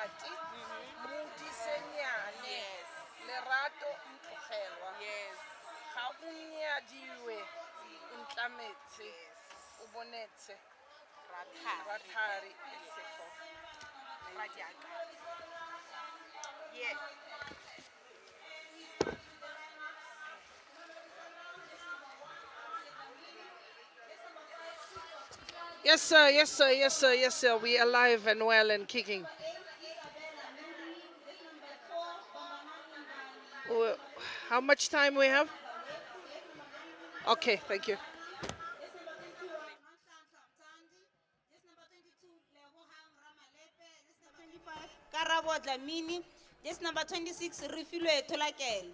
Mokati, Mudisenyane, Lerato Mtlogelwa. Yes. Ga o nyadiwe, o ntlametse, o bonetse, Rathari, Sefo. Radiaka. Yeah. Yes, sir, yes, sir, yes, sir, yes, sir. We are alive and well and kicking. Oh, how much time we have? Okay, thank you. Karabo Dlamini. Just number 26, Refilwe Tolakel.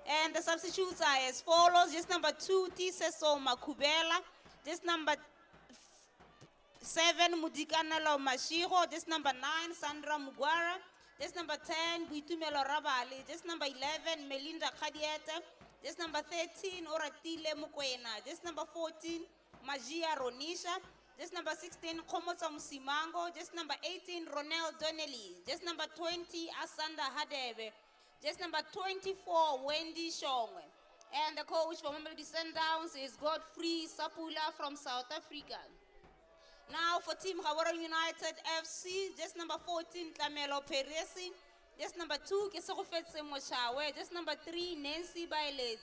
And the substitutes are as follows. Just number 2, Tiseso Makubela. Just number 7, Mudikanalo Mashiro. Just number 9, Sandra Mugwara. Just number 10, Buitumelo Rabali. Just number 11, Melinda Kadieta. Just number 13, Oratile Mukwena. Just number 14, Magia Ronisha. Just number 16, Komotsa Musimango. Just number 18, Ronel Donnelly. Just number 20, Asanda Hadebe. Just number 24, Wendy Shongwe. And the coach for Mamelodi Sundowns is Godfrey Sapula from South Africa. Now for Team Gaborone United FC, just number 14, Tlamelo Peresi. Just number 2, Kesogofetse Moshawe. Just number 3, Nancy Bailet.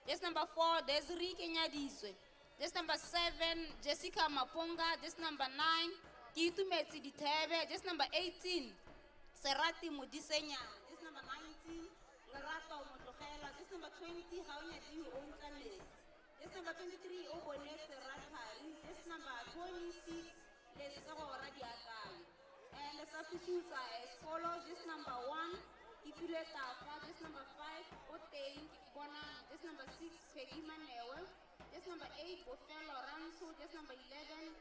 Just number 4, Desiree Kenyadiswe. Just number 7, Jessica Maponga. Just number 9, Kitu Metsi Ditebe. Just number 18, Serati Mudisenya. Just number 19, Lerato Motokhela. Just number 20, Haunya Diu Ontale. Just number 23, Obonet Rathari. Just number 26, Lesego Radiakai. And the substitutes are as follows. Just number 1, Ifule Tafa. Just number 5, Otein Kibona. Just number 6, Peggy Manewe. Just number 8, Bofel Lorenzo. Just number 11,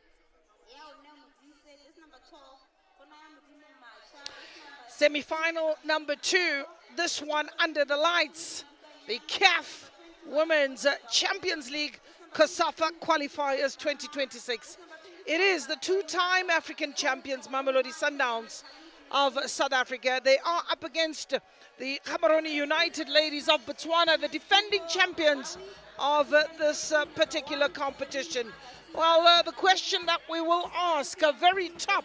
Yaone Mudise. Just number 12, Konaya Mudime Macha. Semi-final number 2. This one under the lights. The CAF Women's Champions League COSAFA Qualifiers 2026. It is the 2-time African champions, Mamelodi Sundowns of South Africa. They are up against the Gaborone United ladies of Botswana, the defending champions of this particular competition. Well, the question that we will ask, very top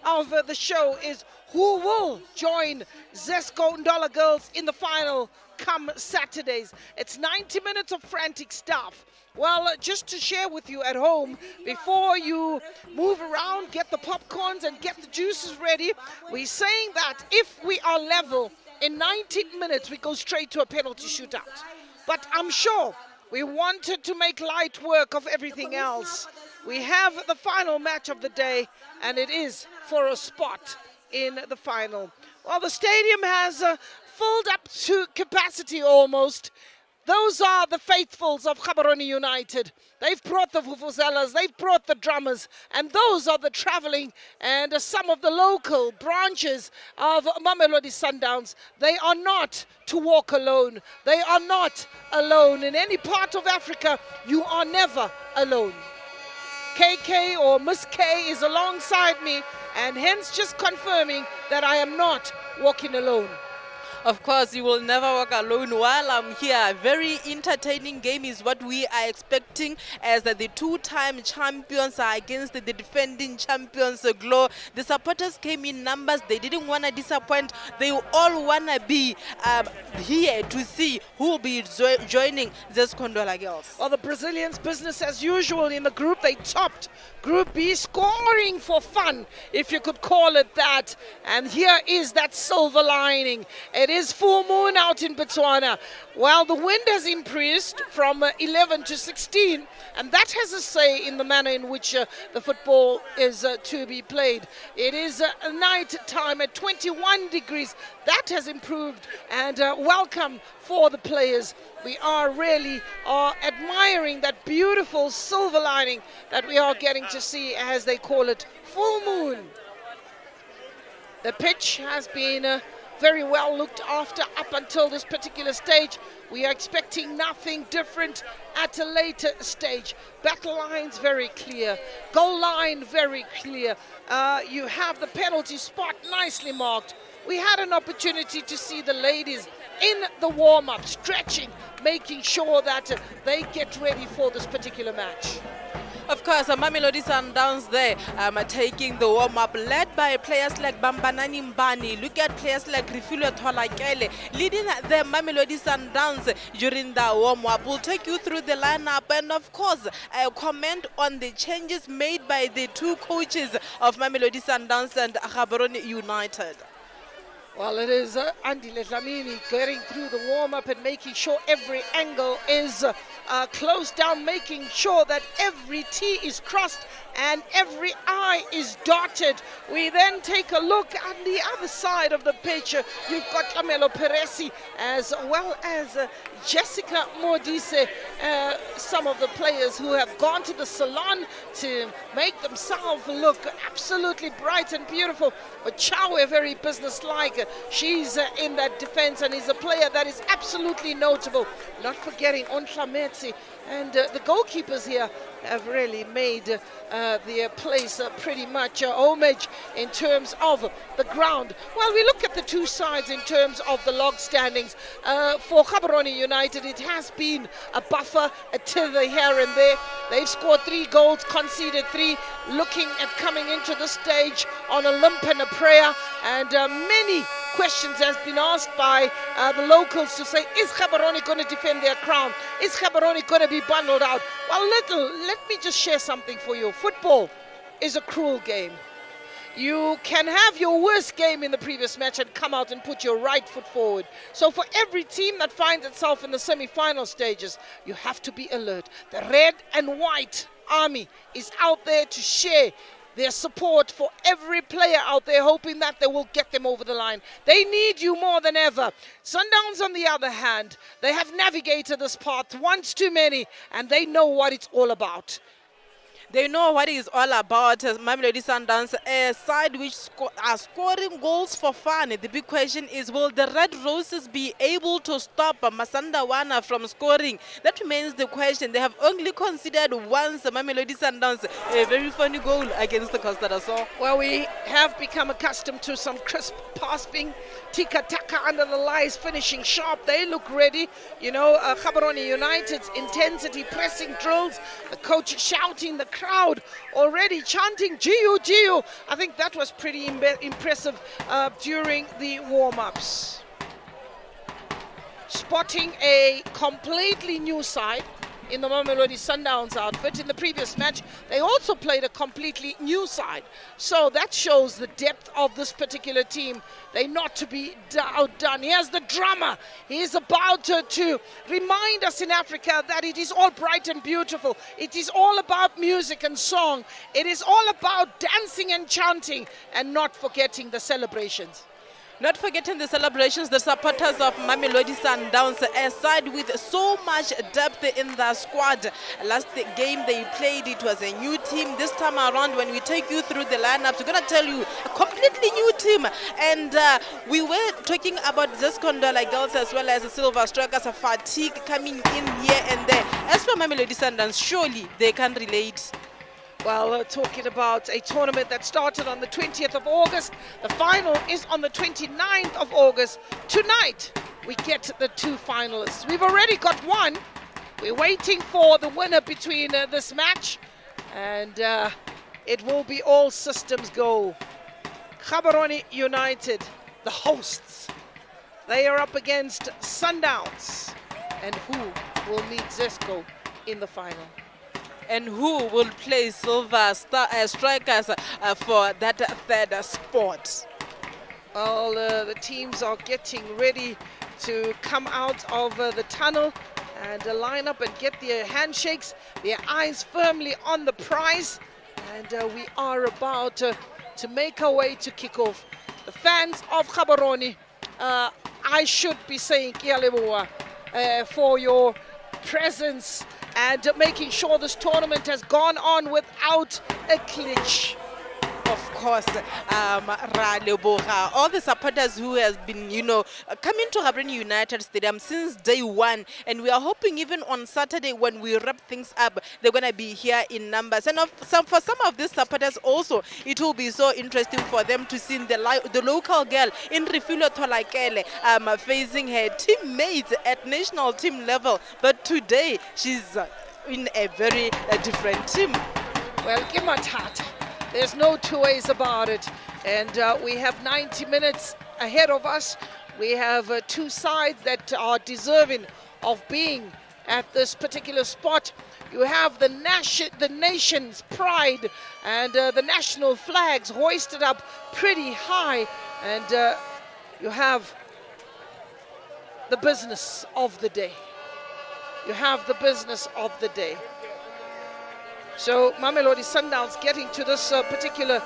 of the show, is who will join Zesco Ndola girls in the final come Saturdays? It's 90 minutes of frantic stuff. Well, just to share with you at home, before you move around, get the popcorns and get the juices ready, we're saying that if we are level in 90 minutes, we go straight to a penalty shootout. But I'm sure we wanted to make light work of everything else. We have the final match of the day, and it is for a spot in the final. Well, the stadium has filled up to capacity almost. Those are the faithfuls of Gaborone United. They've brought the vuvuzelas, they've brought the drummers, and those are the traveling and some of the local branches of Mamelodi Sundowns. They are not to walk alone. They are not alone. In any part of Africa, you are never alone. KK or Miss K is alongside me, and hence just confirming that I am not walking alone. Of course, you will never walk alone while I'm here. A very entertaining game is what we are expecting, as the 2-time champions are against the defending champions, Glow. The supporters came in numbers. They didn't want to disappoint. They all want to be here to see who will be joining the Skondola girls. Well, the Brazilians, business as usual in the group. They topped Group B, scoring for fun, if you could call it that. And here is that silver lining. It is full moon out in Botswana. Well, the wind has increased from 11 to 16, and that has a say in the manner in which the football is to be played. It is night time at 21 degrees. That has improved, and welcome for the players. We are really admiring that beautiful silver lining that we are getting to see, as they call it, full moon. The pitch has been very well looked after up until this particular stage. We are expecting nothing different at a later stage. Battle lines very clear, goal line very clear. You have the penalty spot nicely marked. We had an opportunity to see the ladies in the warm-up, stretching, making sure that they get ready for this particular match. Of course, Mamelodi Sundowns there taking the warm-up, led by players like Bambanani Mbani. Look at players like Rifilo Tolakele leading the Mamelodi Sundowns during the warm-up. We'll take you through the lineup and, of course, comment on the changes made by the two coaches of Mamelodi Sundowns and Gaborone United. Well, it is Andile Dlamini getting through the warm-up and making sure every angle is closed down, making sure that every T is crossed and every I is dotted. We then take a look on the other side of the pitch. You've got Camelo Peresi as well as Jessica Modise, some of the players who have gone to the salon to make themselves look absolutely bright and beautiful. But Chawe, very businesslike. She's in that defense and is a player that is absolutely notable. Not forgetting Ontla Metsi. And the goalkeepers here have really made their place pretty much homage in terms of the ground. Well, we look at the two sides in terms of the log standings. For Gaborone United, it has been a buffer to the here and there. They've scored 3 goals, conceded 3, looking at coming into the stage on a limp and a prayer. And many questions has been asked by the locals to say, is Gaborone going to defend their crown? Is Gaborone going to be bundled out? Well, let me just share something for you. Football is a cruel game. You can have your worst game in the previous match and come out and put your right foot forward. So for every team that finds itself in the semi-final stages, you have to be alert. The red and white army is out there to share their support for every player out there, hoping that they will get them over the line. They need you more than ever. Sundowns, on the other hand, they have navigated this path once too many, and they know what it's all about. They know what it is all about. Mamelodi Sundowns, a side which are scoring goals for fun. The big question is, will the Red Roses be able to stop Masanda Wana from scoring? That remains the question. They have only considered once Mamelodi Sundowns a very funny goal against the Costa do Sol. Well, we have become accustomed to some crisp passing, tika-taka under the lies, finishing sharp. They look ready. You know, Gaborone United's intensity, pressing drills, the coach shouting, the crowd already chanting Giu Giu. I think that was pretty impressive during the warm-ups. Spotting a completely new side in the Mamelodi Sundowns outfit. In the previous match, they also played a completely new side. So that shows the depth of this particular team. They're not to be outdone. Here's the drummer. He is about to remind us in Africa that it is all bright and beautiful. It is all about music and song. It is all about dancing and chanting, and not forgetting the celebrations. Not forgetting the celebrations, the supporters of Mamelodi Sundowns, a side with so much depth in the squad. Last game they played, it was a new team. This time around, when we take you through the lineups, we're going to tell you a completely new team. And we were talking about Zescondola girls as well as the Silver Strikers, fatigue coming in here and there. As for Mamelodi Sundowns, surely they can relate. Well, talking about a tournament that started on the 20th of August. The final is on the 29th of August. Tonight, we get the 2 finalists. We've already got one. We're waiting for the winner between this match. And it will be all systems go. Gaborone United, the hosts. They are up against Sundowns. And who will meet Zesco in the final? And who will play Silver Strikers for that third spot? Well, the teams are getting ready to come out of the tunnel and line up and get their handshakes, their eyes firmly on the prize. And we are about to make our way to kickoff. The fans of Gaborone, I should be saying kia leboha for your presence and making sure this tournament has gone on without a glitch. Of course, Ra Leboga, all the supporters who has been, coming to Gaborone United Stadium since day one, and we are hoping even on Saturday when we wrap things up, they're going to be here in numbers. And for some of these supporters also, it will be so interesting for them to see the local girl in Refilo Tolakele facing her teammates at national team level. But today, she's in a very different team. Well, Kimatata. There's no two ways about it. And we have 90 minutes ahead of us. We have two sides that are deserving of being at this particular spot. You have the nation's pride and the national flags hoisted up pretty high. And you have the business of the day. You have the business of the day. So Mamelodi Sundowns getting to this particular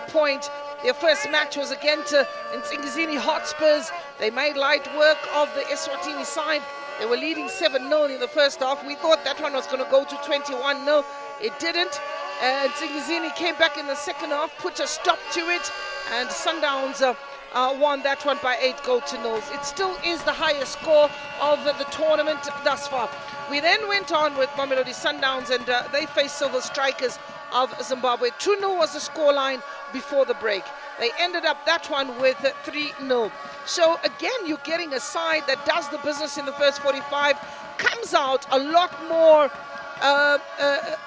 point. Their first match was against Nsingizini Hotspurs. They made light work of the Eswatini side. They were leading 7-0 in the first half. We thought that one was going to go to 21-0. It didn't. Nsingizini came back in the second half, put a stop to it, and Sundowns won that one by 8 goals. It still is the highest score of the tournament thus far. We then went on with Mamelodi Sundowns, and they faced Silver Strikers of Zimbabwe. 2-0 was the scoreline before the break. They ended up that one with 3-0. So again, you're getting a side that does the business in the first 45, comes out a lot more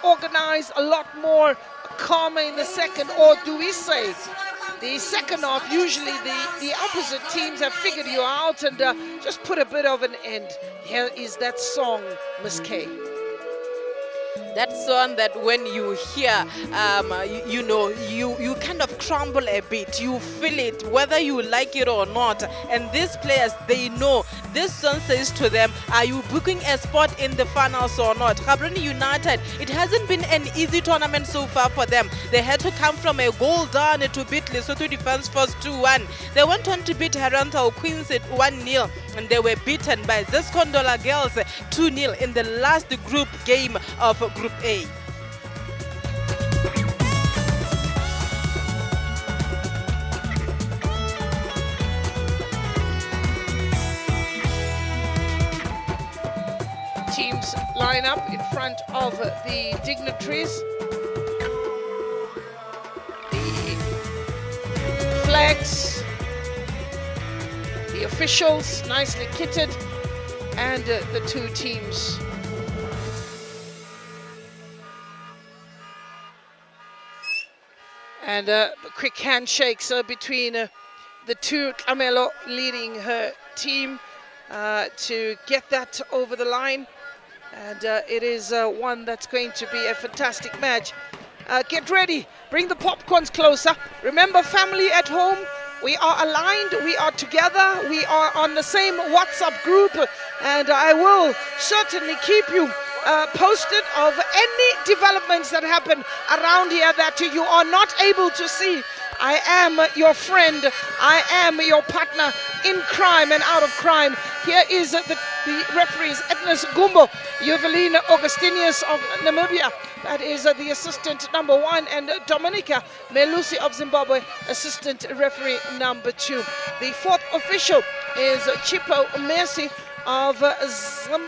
organized, a lot more calmer in the second, or do we say the second half? Usually the opposite teams have figured you out and just put a bit of an end. Here is that song, Miss K. That song that when you hear, you kind of crumble a bit. You feel it, whether you like it or not. And these players, they know. This song says to them, are you booking a spot in the finals or not? Gaborone United, it hasn't been an easy tournament so far for them. They had to come from a goal down to beat Lesotho Defence Force 2-1. They went on to beat Herentha Queens at 1-0. And they were beaten by Zescondola Girls 2-0 in the last group game of Group A. Teams line up in front of the dignitaries. The flags, the officials nicely kitted, and the two teams. And quick handshakes between the two. Camelo leading her team to get that over the line. And it is one that's going to be a fantastic match. Get ready. Bring the popcorns closer. Remember, family at home, we are aligned. We are together. We are on the same WhatsApp group. And I will certainly keep you posted of any developments that happen around here that you are not able to see. I am your friend. I am your partner in crime and out of crime. Here is the referees, Ednas Gumbo, Juvelina Augustinius of Namibia. That is the assistant number 1, and Dominica Melusi of Zimbabwe, assistant referee number 2. The fourth official is Chipo Mercy of Zim,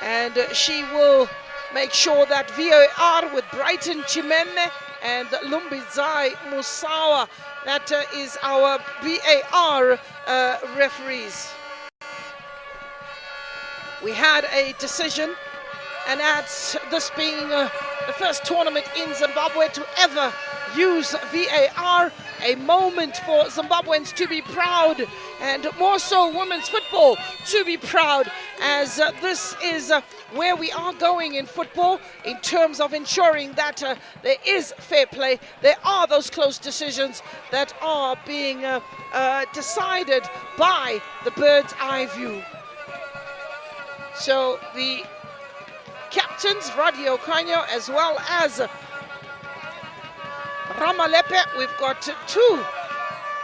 and she will make sure that VAR with Brighton Chimeme and Lumbizai Musawa, that is our VAR referees. We had a decision, and that's this being the first tournament in Zimbabwe to ever use VAR, a moment for Zimbabweans to be proud, and more so women's football to be proud, as this is where we are going in football in terms of ensuring that there is fair play. There are those close decisions that are being decided by the bird's eye view. So the captains, Radio Kanyo, as well as Ramalepe, we've got two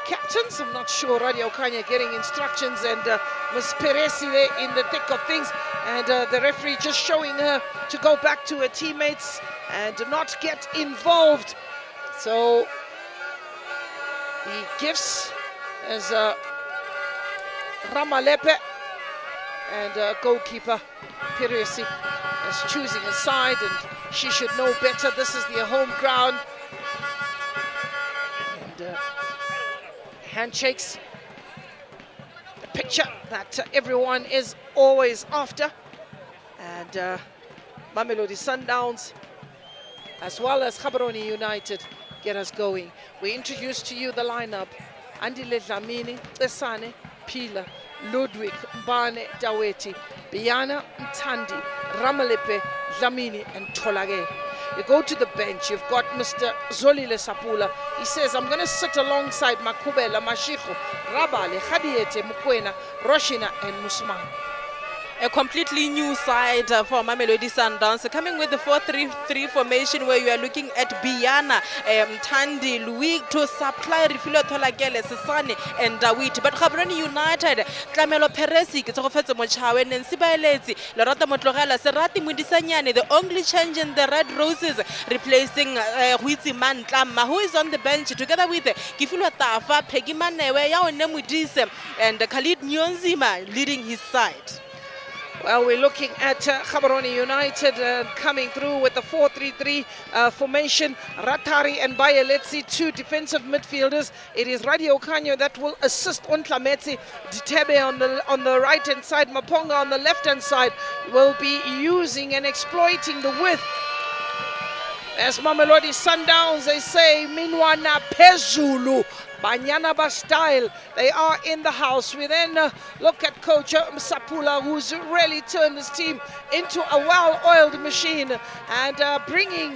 captains. I'm not sure Radio Kanya getting instructions, and Ms. Peresi there in the thick of things, and the referee just showing her to go back to her teammates and not get involved. So the gifts as Ramalepe and goalkeeper Piresi is choosing a side, and she should know better. This is their home ground. And handshakes, the picture that everyone is always after. And Mamelodi Sundowns, as well as Gaborone United, get us going. We introduce to you the lineup: Andile Dlamini, Besane, Pila, Ludwig, Mbane, Daweti, Biana, Mtandi, Ramalepe, Dlamini, and Tolage. You go to the bench, you've got Mr. Zolile Sapula. He says, I'm going to sit alongside Makubela, Mashiko, Rabale, Khadiete, Mukwena, Roshina, and Musman. A completely new side for Mamelodi Sundowns, coming with the 4-3-3 formation, where you are looking at Biana, Tandi, Louis to supply Refilo Tolagele, Sisane, and Dawit. But Gaborone United, Tlamelo Peresi, Kitofetso Mochawe, Nancy Bailezi, Lorata Motlogala, Serati Mudisanyane, the only change in the Red Roses, replacing Huizi Mantlama, who is on the bench together with Kifulo Tafa, Peggy Manewe, Nemudise, and Khalid Nyonzima leading his side. Well, we're looking at Gaborone United coming through with the 4-3-3 formation. Ratari and Bayeletsi, two defensive midfielders. It is Radio Kanyo that will assist Ontlametsi. Ditebe on the right-hand side, Maponga on the left-hand side will be using and exploiting the width. As Mamelodi Sundowns, they say, Minwana Pezulu. Banyanaba style, they are in the house. We then look at Coach Sapula, who's really turned his team into a well-oiled machine, and bringing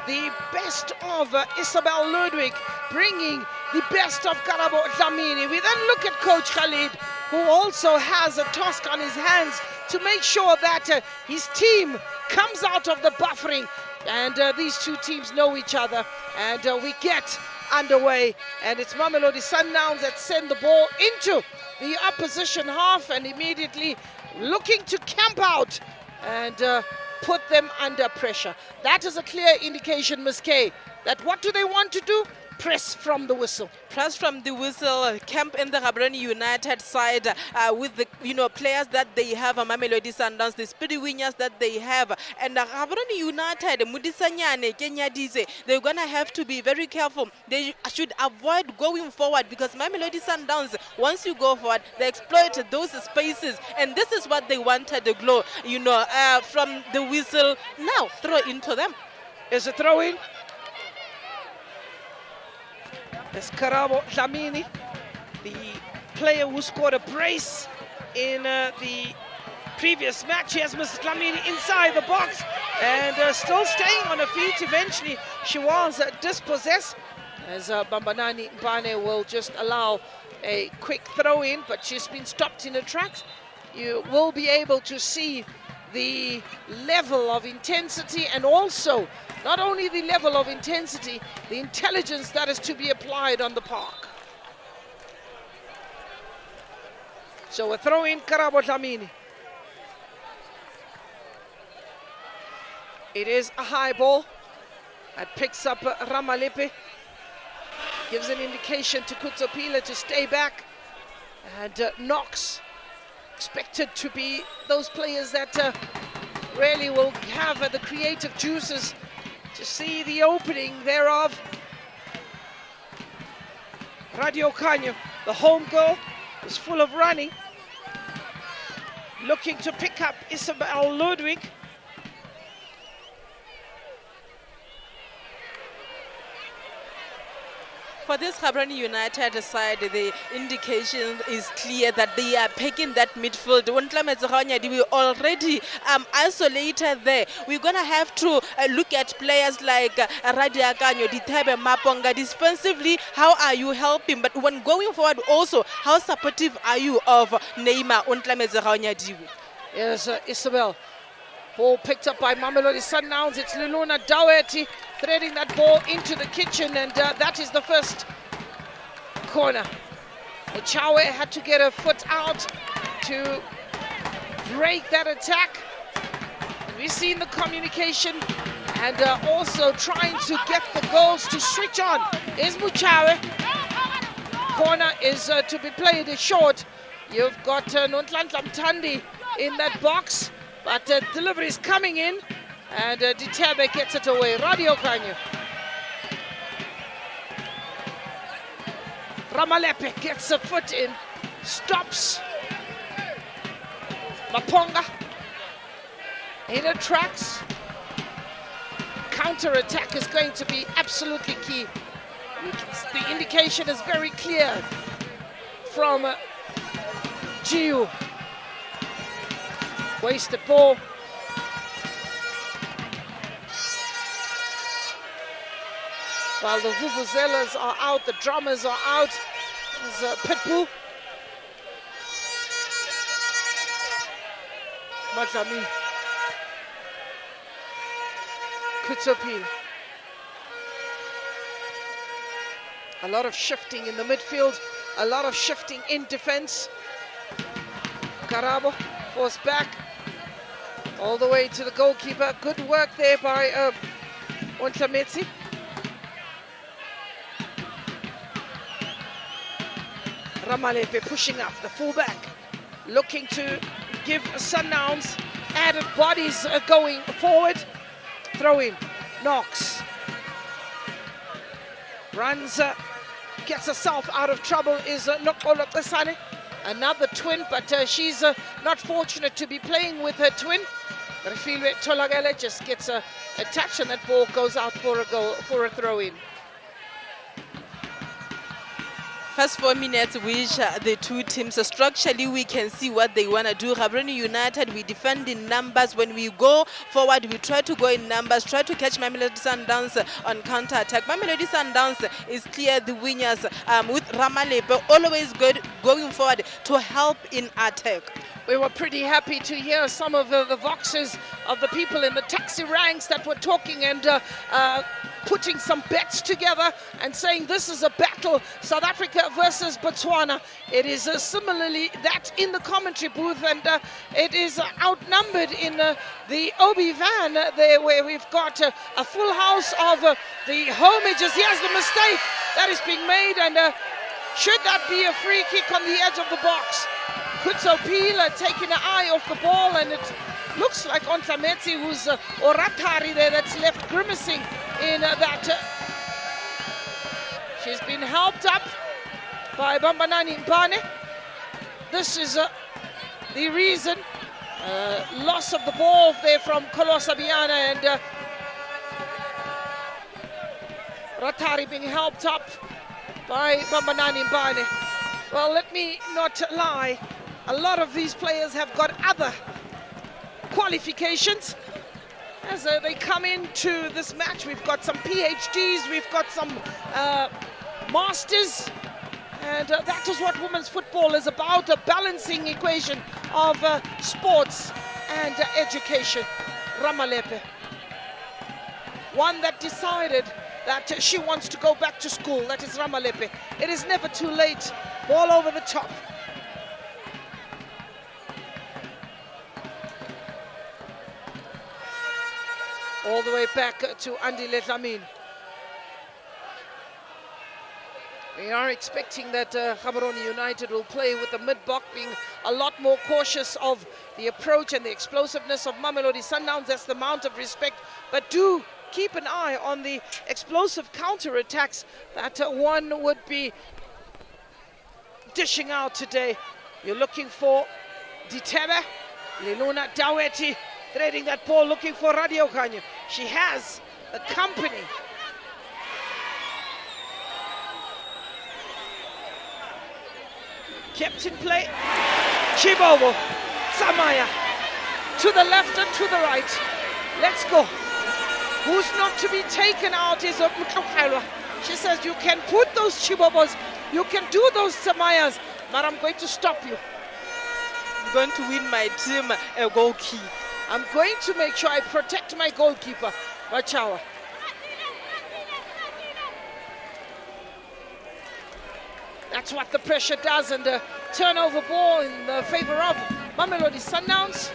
the best of Isabel Ludwig, bringing the best of Karabo Dlamini. We then look at Coach Khalid, who also has a task on his hands to make sure that his team comes out of the buffering. And these two teams know each other, and we get underway, and it's Mamelodi Sundowns that send the ball into the opposition half and immediately looking to camp out and put them under pressure. That is a clear indication, Ms. K, that what do they want to do? Press from the whistle. Press from the whistle, camp in the Gaborone United side with the players that they have, Mamelodi Sundowns, the speedy wingers that they have, and Gaborone United, Mudisanyane, Kenya Dize, they're gonna have to be very careful. They should avoid going forward, because Mamelodi Sundowns, once you go forward, they exploit those spaces, and this is what they wanted the glow, from the whistle. Now throw into them. Is a throw in. It's Karabo Dlamini, the player who scored a brace in the previous match. He has Mrs. Dlamini inside the box and still staying on her feet. Eventually, she was dispossessed, as Bambanani Mbane will just allow a quick throw in, but she's been stopped in her tracks. You will be able to see the level of intensity, and also not only the level of intensity, the intelligence that is to be applied on the park. So a throw in, Karabo Dlamini. It is a high ball that picks up Ramalepe, gives an indication to Kutsopila to stay back, and Knox expected to be those players that really will have the creative juices to see the opening thereof. Radio Canyo, the home goal, was full of running, looking to pick up Isabel Ludwig. For this Gaborone United side, the indication is clear that they are picking that midfield. We already isolated there. We're going to have to look at players like Radia Kanyo, Ditebe, Maponga. Defensively, how are you helping? But when going forward also, how supportive are you of Neymar? Yes, Isabel. Ball picked up by Mamelodi Sundowns. It's Luluna Daweti threading that ball into the kitchen, and that is the first corner. Ochawe had to get her foot out to break that attack. We've seen the communication and also trying to get the goals to switch on. Is Muchawe. corner is to be played short. You've got Nonhlanhla Mthandi in that box, but delivery is coming in, and Ditebe gets it away. Radio Kanya. Ramalepe gets a foot in, stops. Maponga in the tracks. Counter-attack is going to be absolutely key. The indication is very clear from Giu. Wasted ball. While the vuvuzelas are out, the drummers are out. There's Pitbull. Madlami. Kutsopil. A lot of shifting in the midfield, a lot of shifting in defense. Karabo forced back all the way to the goalkeeper. Good work there by Ontlametsi. Ramalepe pushing up, the fullback, looking to give Sundowns added bodies going forward. Throw in, Knox. Runs, gets herself out of trouble is Nokolo Pesane. Another twin, but she's not fortunate to be playing with her twin. Refilwe Tolagele just gets a touch, and that ball goes out for a goal, for a throw in. First 4 minutes, which the two teams, structurally we can see what they want to do. Gaborone United, we defend in numbers. When we go forward, we try to go in numbers, try to catch Mamelodi Sundowns on counter-attack. Mamelodi Sundowns is clear the winners with Ramalepe always going forward to help in attack. We were pretty happy to hear some of the voxes of the people in the taxi ranks that were talking and putting some bets together and saying this is a battle, South Africa versus Botswana. It is similarly that in the commentary booth, and it is outnumbered in the Obi van there, where we've got a full house of the homages. Here's the mistake that is being made, and should that be a free kick on the edge of the box? Kutsopila taking an eye off the ball, and it looks like Ontlametsi, who's Oratari there, that's left grimacing in that. She's been helped up by Bambanani Mpane. This is the reason. Loss of the ball there from Kolosa Biana, and Ratari being helped up by Bambanani Mpane. Well, let me not lie. A lot of these players have got other qualifications as they come into this match. We've got some PhDs, we've got some masters, and that is what women's football is about, a balancing equation of sports and education. Ramalepe, one that decided that she wants to go back to school. That is Ramalepe. It is never too late. Ball over the top. All the way back to Andile Dlamini. We are expecting that Gaborone United will play with the mid-block, being a lot more cautious of the approach and the explosiveness of Mamelodi Sundowns. That's the amount of respect. But do keep an eye on the explosive counter-attacks that one would be dishing out today. You're looking for Ditebe, Liluna Daweti, threading that ball, looking for Radio Kanya. She has the company. Kept in play. Chibobo, Samaya, to the left and to the right. Let's go. Who's not to be taken out is Mklokailwa. She says, you can put those Chibobos, you can do those Samayas, but I'm going to stop you. I'm going to win my team a goal kick. I'm going to make sure I protect my goalkeeper, Wachawa. That's what the pressure does, and the turnover ball in the favor of Mamelodi Sundowns.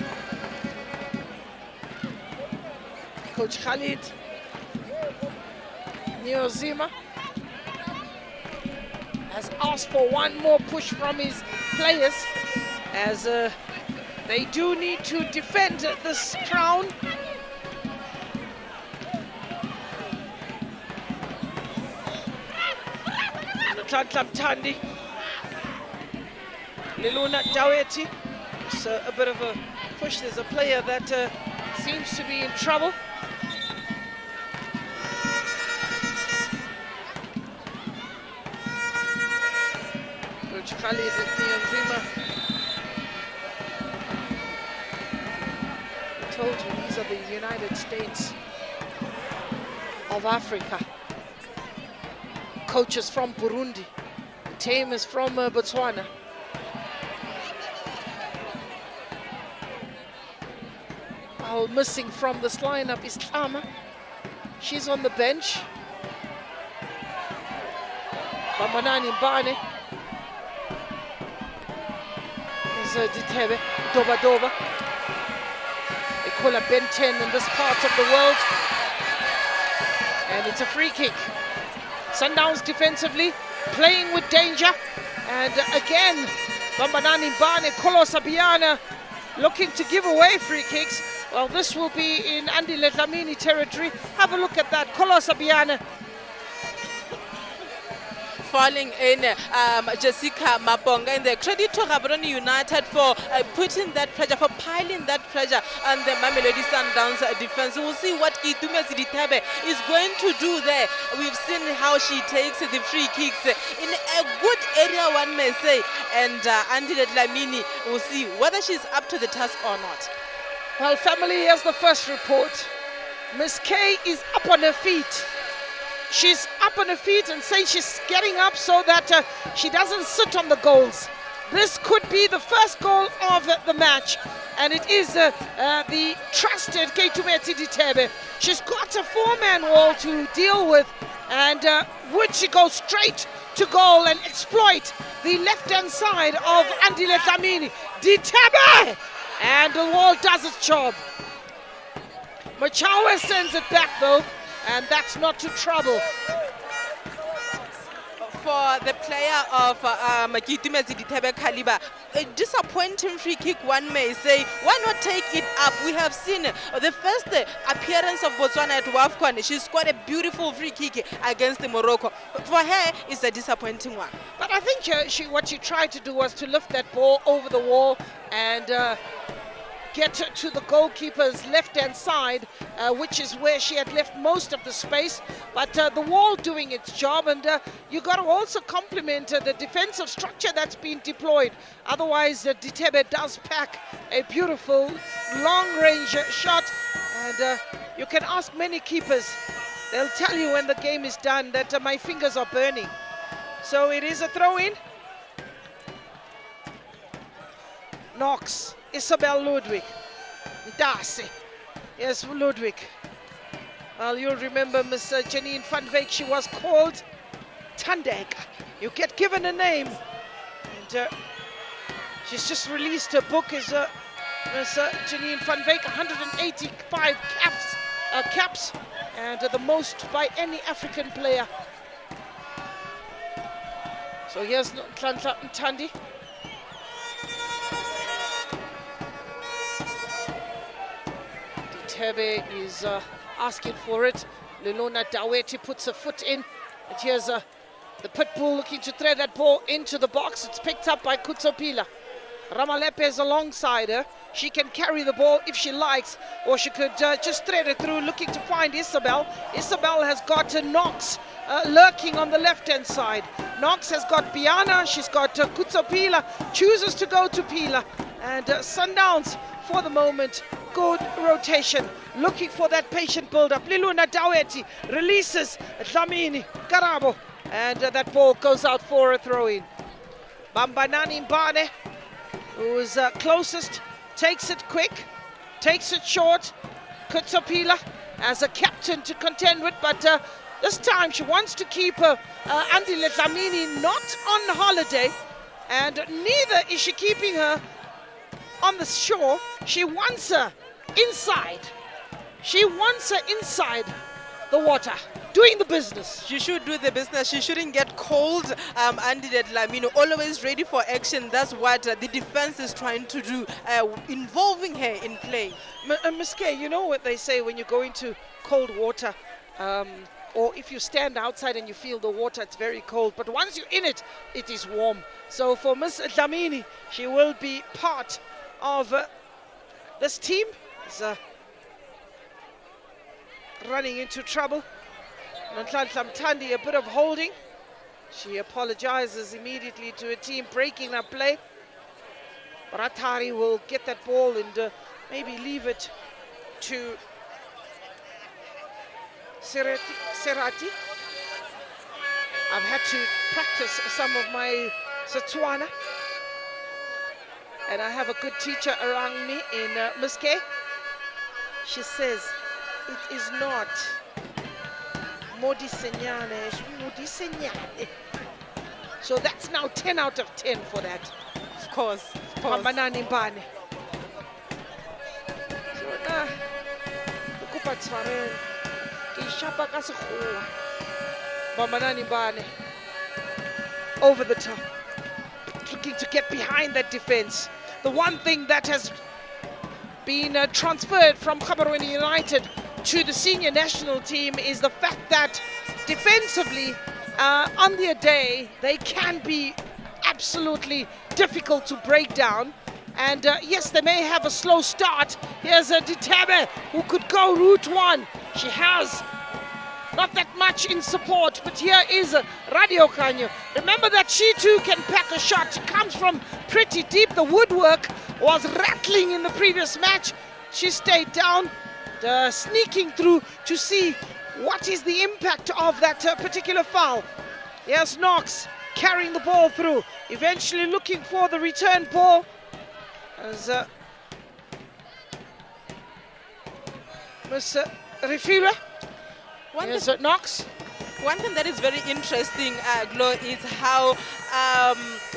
Coach Khalid Niozima has asked for one more push from his players, as they do need to defend this crown. Tandi, Liluna Daweti. It's a bit of a push. There's a player that seems to be in trouble. I told you these are the United States of Africa. Coach is from Burundi. The team is from Botswana. All missing from this lineup is Tama. She's on the bench. Bambanani Mbane. There's Ditebe, Doba Doba. They call her Ben 10 in this part of the world. And it's a free kick. Sundowns defensively, playing with danger. And again, Bambanani Mbane, Kolo Sabiana looking to give away free kicks. Well, this will be in Andile Dlamini territory. Have a look at that. Kolo Sabiana falling in Jessica Mabonga, and the credit to Gaborone United for putting that pressure, for piling that pressure on the Mamelodi Sundowns defense. We'll see what Kitumesi Ditebe is going to do there. We've seen how she takes the free kicks in a good area, one may say, and Andile Dlamini will see whether she's up to the task or not. Well, family, here's the first report. Miss K is up on her feet. She's up on her feet and saying she's getting up so that she doesn't sit on the goals. This could be the first goal of the match, and it is the trusted Kitumesi Ditebe. She's got a four-man wall to deal with, and would she go straight to goal and exploit the left-hand side of Andile Dlamini? Ditebe! And the wall does its job. Machawa sends it back though, and that's not to trouble. For the player of Kitumesi Ditebe caliber, a disappointing free kick, one may say. Why not take it up? We have seen the first appearance of Botswana at WAFCON. She scored a beautiful free kick against Morocco. For her, it's a disappointing one. But I think what she tried to do was to lift that ball over the wall and get to the goalkeeper's left-hand side, which is where she had left most of the space. But the wall doing its job, and you got to also compliment the defensive structure that's been deployed. Otherwise, Ditebe does pack a beautiful long-range shot, and you can ask many keepers. They'll tell you when the game is done that my fingers are burning. So it is a throw-in. Knox. Isabel Ludwig, Darcy, yes, Ludwig. Well, you'll remember Miss Janine van Wyk, she was called Tandeka. You get given a name, and she's just released her book as Miss Janine van Wyk, 185 caps, and the most by any African player. So here's Tandi. Ditebe is asking for it. Liluna Daweti puts her foot in. And here's the Pitbull looking to thread that ball into the box. It's picked up by Kutsopila. Ramalepe is alongside her. She can carry the ball if she likes, or she could just thread it through, looking to find Isabel. Isabel has got Knox lurking on the left-hand side. Knox has got Biana. She's got Kutsopila. Chooses to go to Pila. And Sundowns, for the moment, good rotation, looking for that patient build-up. Liluna Daweti releases Dlamini Karabo, and that ball goes out for a throw-in. Bambanani Mbane, who is closest, takes it quick, takes it short. Kutsopila as a captain to contend with, but this time she wants to keep Andile Dlamini not on holiday, and neither is she keeping her on the shore. She wants her inside. She wants her inside the water. doing the business. She should do the business. She shouldn't get cold under that Lamino. Always ready for action. That's what the defense is trying to do, involving her in play. Ms. K, you know what they say when you go into cold water, or if you stand outside and you feel the water, it's very cold. But once you're in it, it is warm. So for Ms. Dlamini, she will be part of this team. Is running into trouble. Nhlanhla Mthandi, a bit of holding. She apologizes immediately to a team breaking up play. Ratari will get that ball and maybe leave it to Serati. I've had to practice some of my Setswana, and I have a good teacher around me in Ms. K. She says it is not Modisenyane, it's Modisenyane. So that's now 10 out of 10 for that. Of course. Mamanani Mbane. So ukupa tshwarelo ke ishapa ka sekgowa. Mamanani Mbane over the top, looking to get behind that defense. The one thing that has been transferred from Gaborone United to the senior national team is the fact that defensively, on their day, they can be absolutely difficult to break down. And yes, they may have a slow start. Here's a Ditebe who could go route one. She has not that much in support, but here is Radio Kanyo. Remember that she too can pack a shot. She comes from pretty deep. The woodwork was rattling in the previous match. She stayed down, sneaking through to see what is the impact of that particular foul. Here's Knox carrying the ball through, eventually looking for the return ball. As Ms. Refila. Here's Knox. One thing that is very interesting, Glo, is how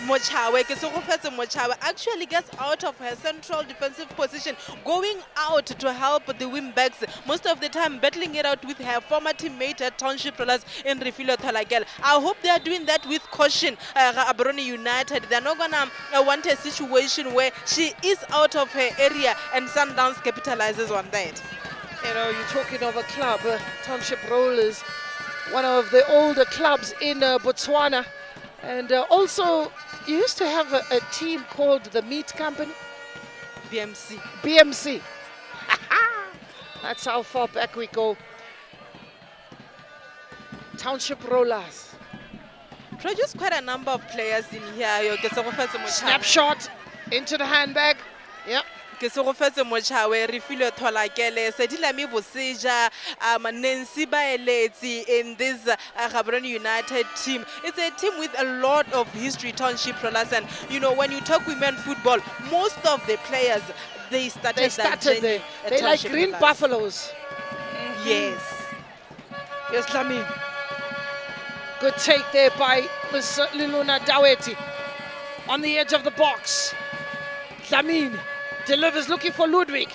Mochawe actually gets out of her central defensive position, going out to help the wingbacks, most of the time battling it out with her former teammate at Township Rollers in Refilo Thalagel. I hope they are doing that with caution. Gaborone United, they're not going to want a situation where she is out of her area and Sundowns capitalizes on that. You know, you're talking of a club, Township Rollers, one of the older clubs in Botswana. And also, you used to have a team called the Meat Company. BMC. BMC. That's how far back we go. Township Rollers. Produce quite a number of players in here. Snapshot into the handbag. Yep. Ke se go fetse Mochawe Refilo Tholakele Sedilami Boseja Nancy Baeletsi in this Gaborone United team. It's a team with a lot of history, Township Rollers, and you know, when you talk women football, most of the players they started there. They like Green Rollers. Buffaloes. Yes. Yes, Lami. Good take there by Ms. Liluna Daweti on the edge of the box. Lamin delivers, looking for Ludwig.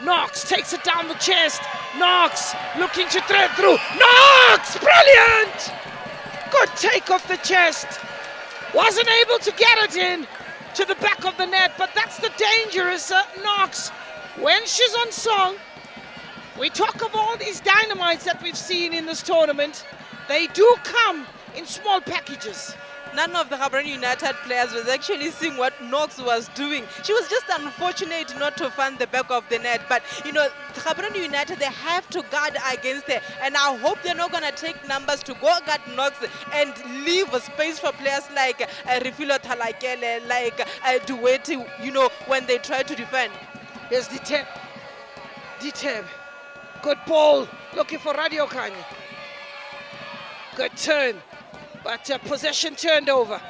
Knox takes it down the chest. Knox looking to thread through. Knox! Brilliant! Good take off the chest. Wasn't able to get it in to the back of the net, but that's the dangerous Knox. When she's on song, we talk of all these dynamites that we've seen in this tournament. They do come in small packages. None of the Gaborone United players was actually seeing what Knox was doing. She was just unfortunate not to find the back of the net. But, you know, Gaborone United, they have to guard against her. And I hope they're not going to take numbers to go guard Knox and leave a space for players like Refilo Thalakele, like Duweti, you know, when they try to defend. Here's Diteb. Diteb. Good ball. Looking for Radio Kanye. Good turn. But possession turned over.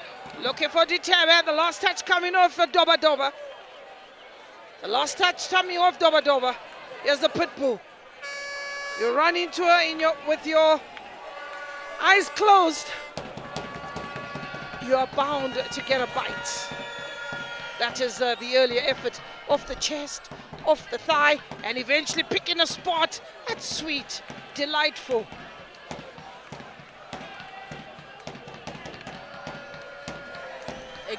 Looking for Ditebe. The last touch coming off for Doba Doba. The last touch coming off Doba Doba. Here's the pit bull. You run into her with your eyes closed. You are bound to get a bite. That is the earlier effort off the chest, off the thigh, and eventually picking a spot. That's sweet, delightful.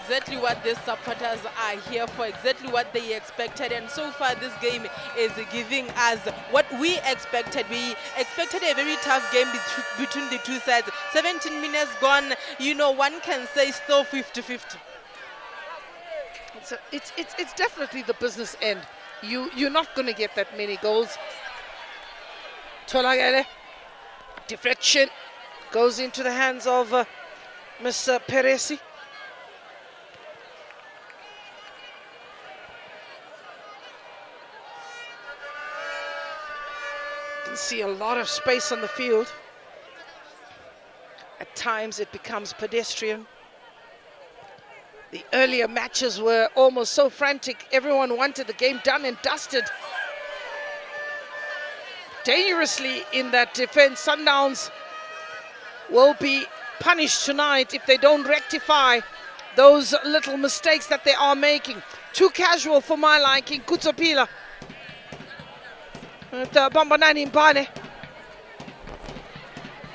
exactly what these supporters are here for, exactly what they expected. And so far, this game is giving us what we expected. We expected a very tough game between the two sides. 17 minutes gone, you know, one can say still 50-50. It's definitely the business end. You're not going to get that many goals. Tolagele, deflection, goes into the hands of Miss Peresi. You can see a lot of space on the field. At times it becomes pedestrian. The earlier matches were almost so frantic. Everyone wanted the game done and dusted. Dangerously in that defense. Sundowns will be punished tonight if they don't rectify those little mistakes that they are making. Too casual for my liking. Kutsopila. Bambanani Mbane.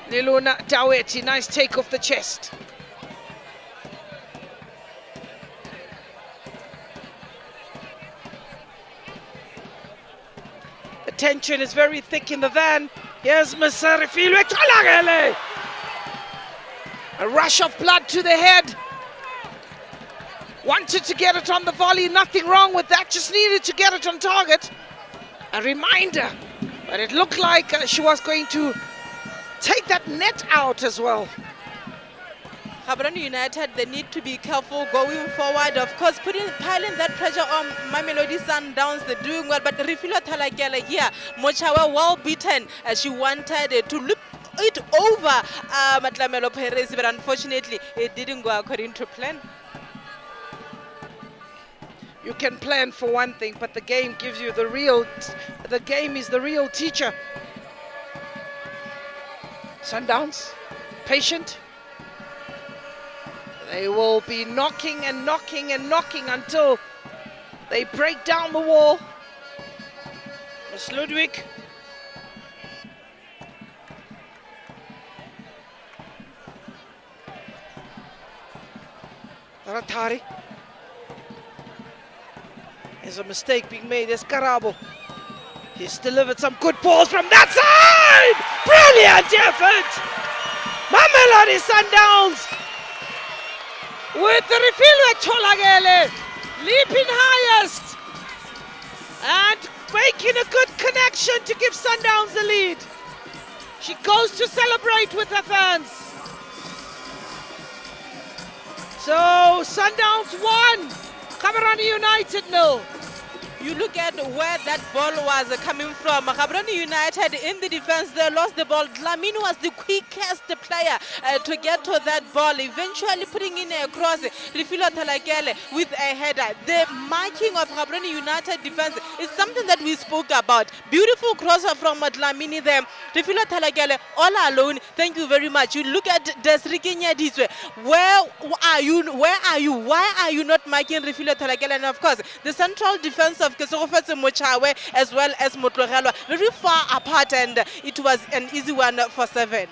Liluna Daweti, nice take off the chest. The tension is very thick in the van. Here's Masarifilwe Tolagele. A rush of blood to the head. Wanted to get it on the volley, nothing wrong with that, just needed to get it on target. A reminder, but it looked like she was going to take that net out as well. Gaborone United, they need to be careful going forward. Of course, piling that pressure on Mamelodi Sundowns, they're doing well. But Refilo Talagele here, Mochawa well beaten as she wanted to loop it over Matlamelo Perez, but unfortunately, it didn't go according to plan. You can plan for one thing, but the game gives you the game is the real teacher. Sundowns, patient. They will be knocking and knocking and knocking until they break down the wall. Miss Ludwig. Ratari. There's a mistake being made. There's Karabo. He's delivered some good balls from that side. Brilliant effort. Mamelodi Sundowns with the Refilwe Tolagele leaping highest and making a good connection to give Sundowns the lead. She goes to celebrate with her fans. So Sundowns 1, Gaborone United 0. You look at where that ball was coming from. Gaborone United in the defense, they lost the ball. Dlamini was the quickest player to get to that ball, eventually putting in a cross. Refilo Talagele with a header. The marking of Gaborone United defense is something that we spoke about. Beautiful crosser from Dlamini there. Refilo Talagele all alone. Thank you very much. You look at Desrike Nyadiswe. Where are you? Where are you? Why are you not marking Refilo Talagele? And of course, the central defense of Kesogofetse Mochawe as well as Motlogelo very far apart, and it was an easy one for 7.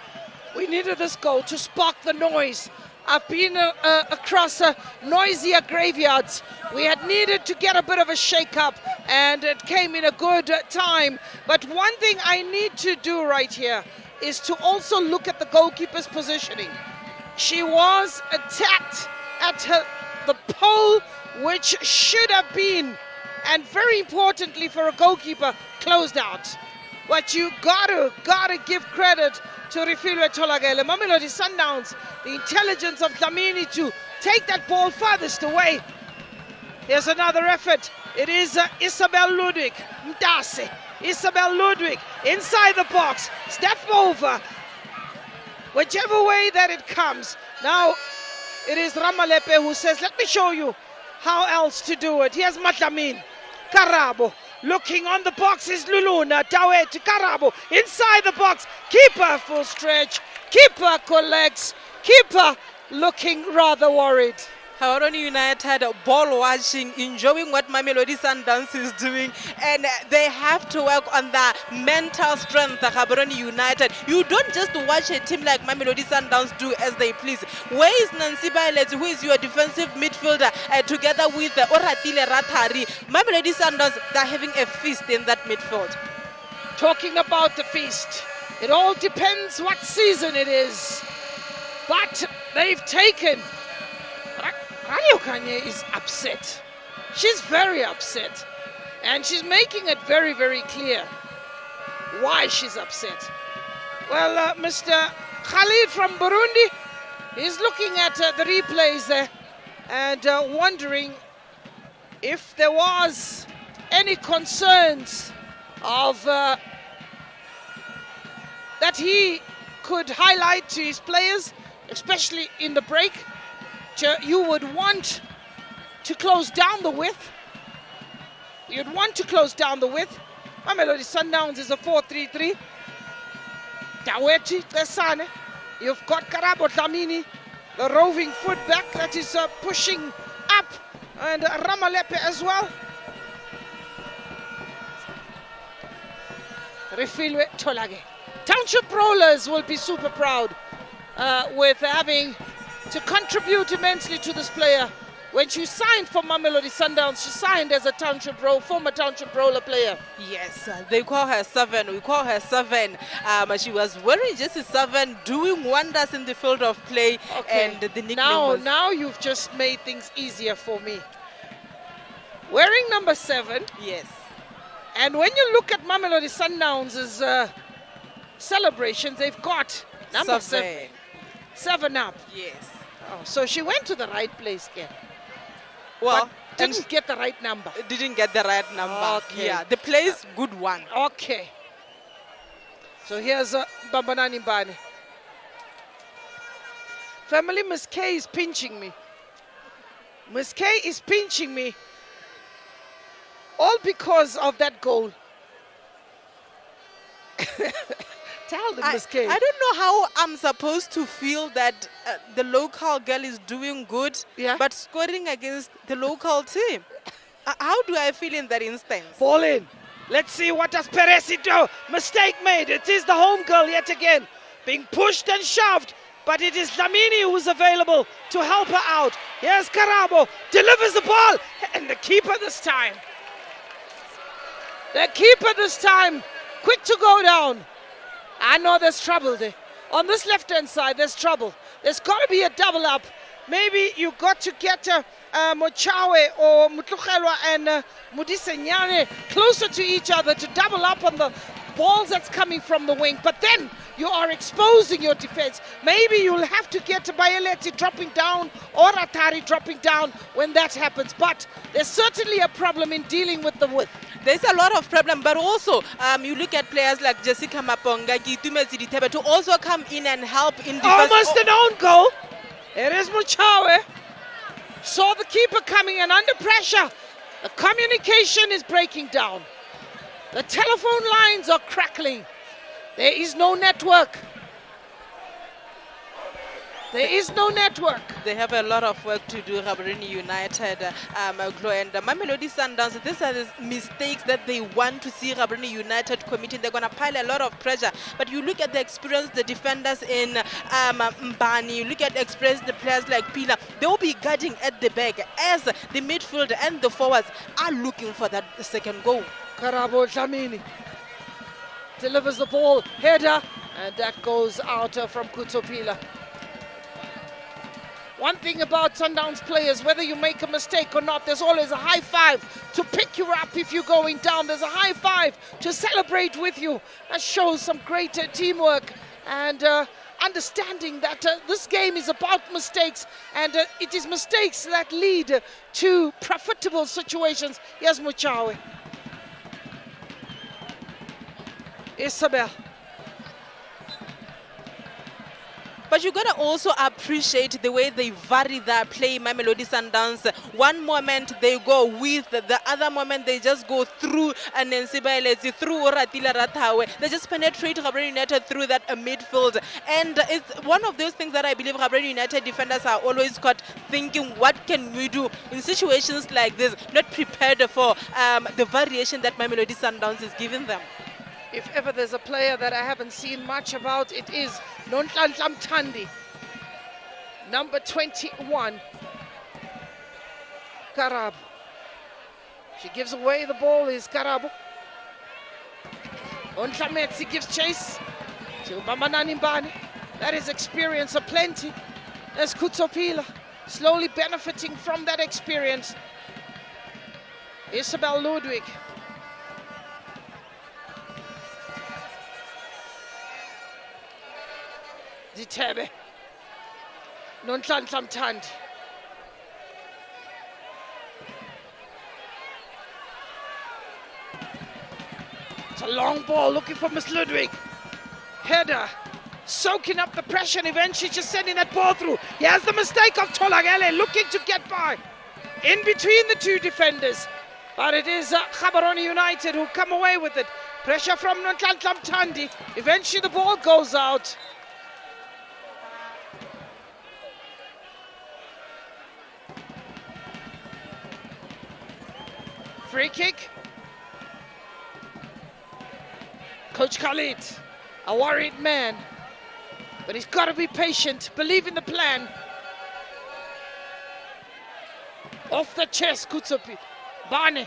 We needed this goal to spark the noise. I've been across noisier graveyards. We had needed to get a bit of a shake-up, and it came in a good time. But one thing I need to do right here is to also look at the goalkeeper's positioning. She was attacked at the pole, which should have been, and very importantly for a goalkeeper, closed out. But you gotta give credit to Refilwe Tolagele. Mamelodi Sundowns, the intelligence of Dlamini to take that ball farthest away. Here's another effort. It is Isabel Ludwig Mdase. Isabel Ludwig inside the box, step over. Whichever way that it comes. Now it is Ramalepe who says, let me show you how else to do it. Here's Matlamin. Karabo looking on the box is Luluna. Dawet Karabo inside the box. Keeper full stretch. Keeper collects. Keeper looking rather worried. Gaborone United ball watching, enjoying what Mamelodi Sundowns is doing, and they have to work on the mental strength. Gaborone United, you don't just watch a team like Mamelodi Sundowns do as they please. Where is Nancy Bailet, who is your defensive midfielder, together with Oratile Ratari? Mamelodi Sundowns, they're having a feast in that midfield. Talking about the feast, it all depends what season it is. But they've taken. Kanye is upset. She's very upset. And she's making it very, very clear why she's upset. Well, Mr. Khalid from Burundi is looking at the replays there and wondering if there was any concerns of that he could highlight to his players, especially in the break. You would want to close down the width. You'd want to close down the width. Mamelodi Sundowns is a 4-3-3. Daweti Tesane. You've got Karabo Dlamini, the roving fullback that is pushing up, and Ramalepe as well. Refilwe Tolage. Township Rollers will be super proud with having to contribute immensely to this player. When she signed for Mamelodi Sundowns, she signed as a former Township Roller player. Yes, they call her 7. We call her 7. She was wearing jersey 7, doing wonders in the field of play. Okay. And the nickname now you've just made things easier for me. Wearing number 7. Yes. And when you look at Mamelodi Sundowns' celebrations, they've got number 7. 7 up. Yes. Oh, so she went to the right place again. Well, but didn't get the right number. Didn't get the right number. Okay. Yeah, the place, good one. Okay. So here's Bambanani Mbane. Family, Miss K is pinching me. Miss K is pinching me. All because of that goal. Tell them, Miss K. I don't know how I'm supposed to feel that the local girl is doing good, but scoring against the local team. How do I feel in that instance? Ball in. Let's see what does Peresi do. Mistake made. It is the home girl yet again. Being pushed and shoved. But it is Dlamini who's available to help her out. Here's Karabo. Delivers the ball. And the keeper this time. The keeper this time. Quick to go down. I know there's trouble there. On this left-hand side, there's trouble. There's got to be a double up. Maybe you got to get Mochawe or Mutluchelwa and Mudisenyane closer to each other to double up on the balls that's coming from the wing. But then you are exposing your defense. Maybe you'll have to get Bayeleti dropping down or Atari dropping down when that happens. But there's certainly a problem in dealing with the width. There's a lot of problem, but also you look at players like Jessica Maponga, Gitume Ziditebe to also come in and help in defense. Almost an own goal. It is Muchawe. Saw the keeper coming and under pressure. The communication is breaking down. The telephone lines are crackling. There is no network. There is no network. They have a lot of work to do, Gaborone United, and Mamelodi Sundowns. These are the mistakes that they want to see Gaborone United committing. They're going to pile a lot of pressure. But you look at the experience, the defenders in Mbani, you look at the experience, the players like Pina, they will be guarding at the back as the midfield and the forwards are looking for that second goal. Karabo Dlamini delivers the ball, header, and that goes out from Kutsopila. One thing about Sundowns players, whether you make a mistake or not, there's always a high five to pick you up if you're going down. There's a high five to celebrate with you. That shows some great teamwork and understanding that this game is about mistakes, and it is mistakes that lead to profitable situations. Yes, Muchawe. Isabel. But you gotta also appreciate the way they vary their play, Mamelodi Sundowns. One moment they go with, the other moment they just go through and then through Oratila Ratawe. They just penetrate Gaborone United through that midfield. And it's one of those things that I believe Gaborone United defenders are always caught thinking, what can we do in situations like this? Not prepared for the variation that Mamelodi Sundowns is giving them. If ever there's a player that I haven't seen much about, it is Nonhlanhla Mthandi, number 21, Karabo. She gives away the ball, is Karabo. Ontlametsi gives chase to Mamanani Mbane. That is experience aplenty. There's Kutsopila, slowly benefiting from that experience. Isabel Ludwig. Ditebe. Nonhlanhla Mthandi. It's a long ball looking for Miss Ludwig. Header. Soaking up the pressure and eventually just sending that ball through. Here's the mistake of Tolagele looking to get by in between the two defenders. But it is Gaborone United who come away with it. Pressure from Nonhlanhla Mthandi. Eventually the ball goes out. Free kick. Coach Khalid, a worried man. But he's got to be patient, believe in the plan. Off the chest, Kutsopi. Bane.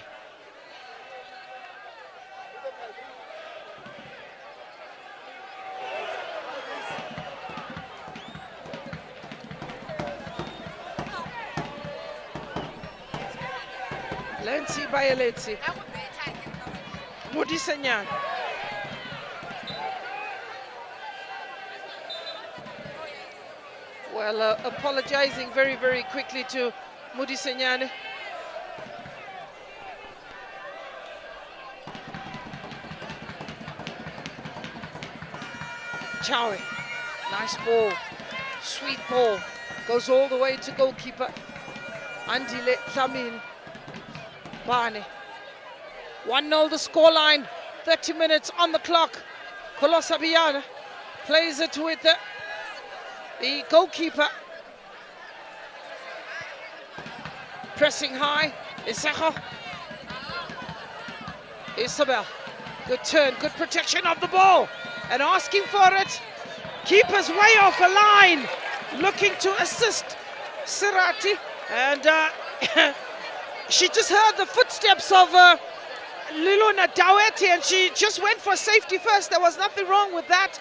Lenzi by Lenzi. Mudisenyan. Well, apologizing very, very quickly to Mudisenyan. Chowie, nice ball, sweet ball, goes all the way to goalkeeper Andile Tlamin Bane. 1-0 the scoreline, 30 minutes on the clock. Kolosa Biyana plays it with the goalkeeper. Pressing high, Isako. Isabel, good turn, good protection of the ball. And asking for it, keeper's way off a line, looking to assist Sirati, and she just heard the footsteps of Liluna Daweti, and she just went for safety first. There was nothing wrong with that.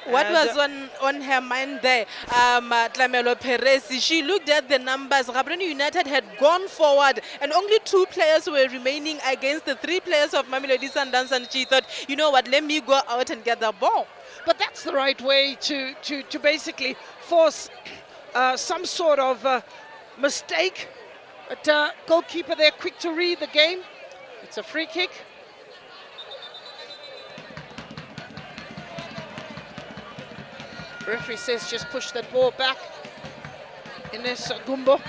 What was on her mind there, Tlamelo Perez? She looked at the numbers. Gaborone United had gone forward and only 2 players were remaining against the 3 players of Mamelodi Sundowns, and she thought, you know what, let me go out and get the ball. But that's the right way to basically force some sort of mistake. But goalkeeper there quick to read the game. It's a free kick. Referee says just push that ball back. Ines Gumbo.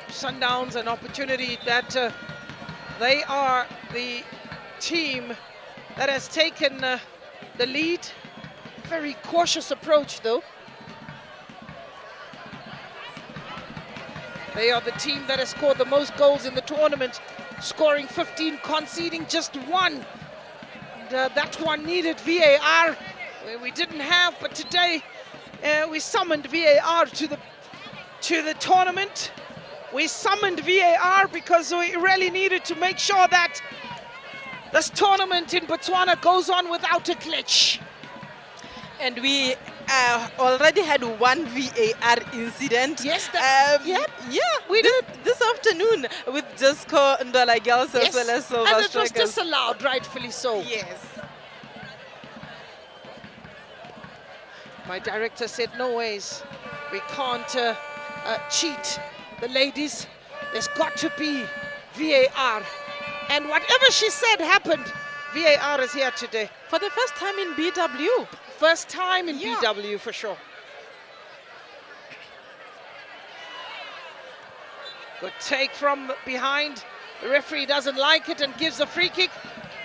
Sundowns, an opportunity that they are the team that has taken the lead. Very cautious approach though. They are the team that has scored the most goals in the tournament, scoring 15, conceding just 1. That one needed VAR, where we didn't have, but today we summoned VAR to the tournament. We summoned VAR because we really needed to make sure that this tournament in Botswana goes on without a glitch. And we already had 1 VAR incident. Yes, we did this afternoon with Jusco Ndola Girls as well as Silver and it was Strikers. disallowed, rightfully so. Yes. My director said, no ways, we can't cheat the ladies. There's got to be VAR. And whatever she said happened. VAR is here today. For the first time in BW. First time in Yeah. BW for sure. Good take from behind. The referee doesn't like it and gives a free kick.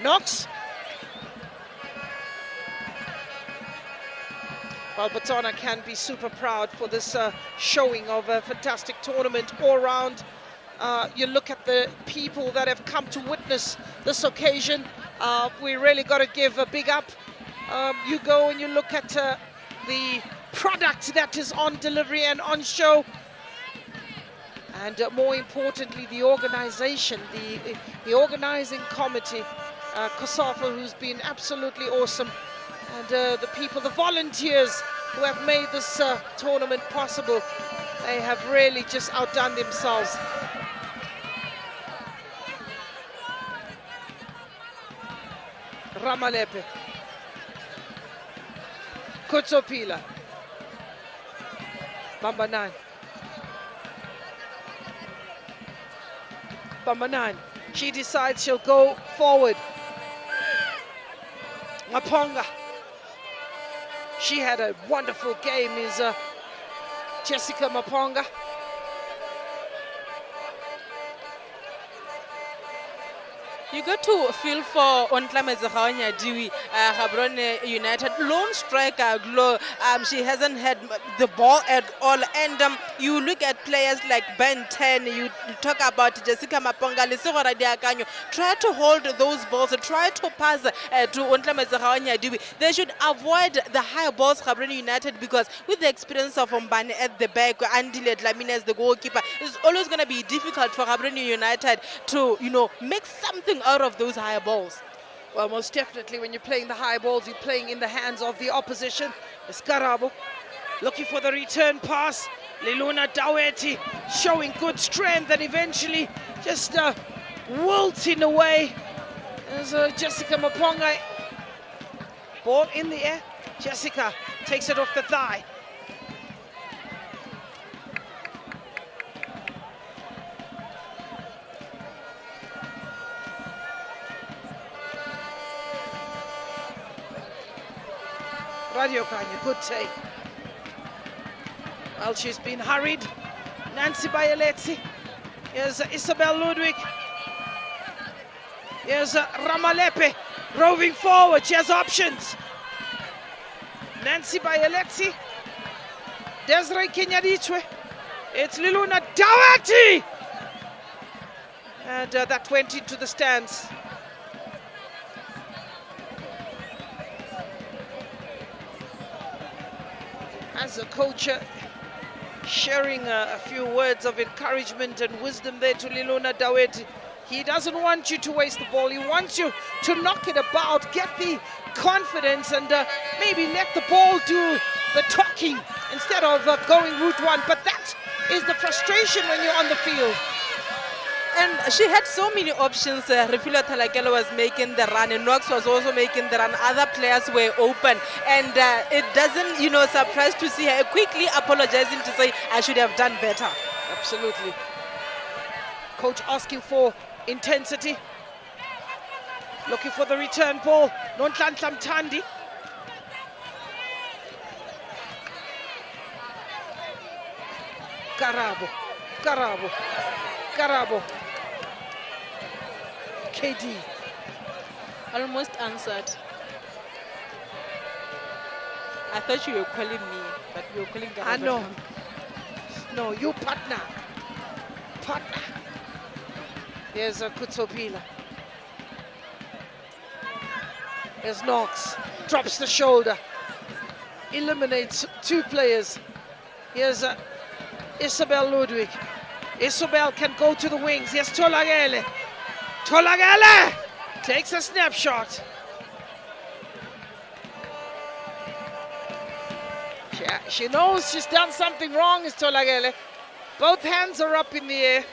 Knocks. Well, Botswana can be super proud for this showing of a fantastic tournament all round. You look at the people that have come to witness this occasion. We really got to give a big up. You go and you look at the product that is on delivery and on show. And more importantly, the organization, the organizing committee, COSAFA, who's been absolutely awesome. And the people, the volunteers who have made this tournament possible, they have really just outdone themselves. Ramalepe. Kutsopila. Bamba 9. Bamba 9. She decides she'll go forward. Maponga. She had a wonderful game, is Jessica Maponga. You got to feel for Ontlamezahanya Diwi, Gaborone United lone striker. She hasn't had the ball at all. And you look at players like Ben 10, you talk about Jessica Maponga, Lesogora Diakanyo. Try to hold those balls, try to pass to Ontlamezahanya Diwi. They should avoid the high balls, Gaborone United, because with the experience of Mbane at the back, Andile Dlamini as the goalkeeper, it's always going to be difficult for Gaborone United to, make something out of those high balls. Well, most definitely when you're playing the high balls, you're playing in the hands of the opposition. Escarabo looking for the return pass. Liluna Daweti showing good strength and eventually just wilting away. There's Jessica Maponga. Ball in the air. Jessica takes it off the thigh. Radio Kanya, good take. Well, she's been hurried. Nancy Bayeletsi. Here's Isabel Ludwig. Here's Ramalepe roving forward. She has options. Nancy Bayeletsi. Desiree Kenyadichwe. It's Liluna Daweti. And that went into the stands. As a coach, sharing a few words of encouragement and wisdom there to Liluna Daweti. He doesn't want you to waste the ball. He wants you to knock it about, get the confidence, and maybe let the ball do the talking instead of going route one. But that is the frustration when you're on the field. And she had so many options. Refilo Talakelo was making the run, and Knox was also making the run. Other players were open, and it doesn't, surprise to see her quickly apologizing to say, I should have done better. Absolutely. Coach asking for intensity. Looking for the return ball. Nontlanhla Mthandi. Karabo. KD. Almost answered. I thought you were calling me, but you were calling Gaborone. I know. No, you partner. Here's a Kutsopila. Here's Knox. Drops the shoulder. Eliminates two players. Here's Isabel Ludwig. Isabel can go to the wings. Yes, Tolagele. Tolagele takes a snapshot. She knows she's done something wrong, is Tolagele. Both hands are up in the air.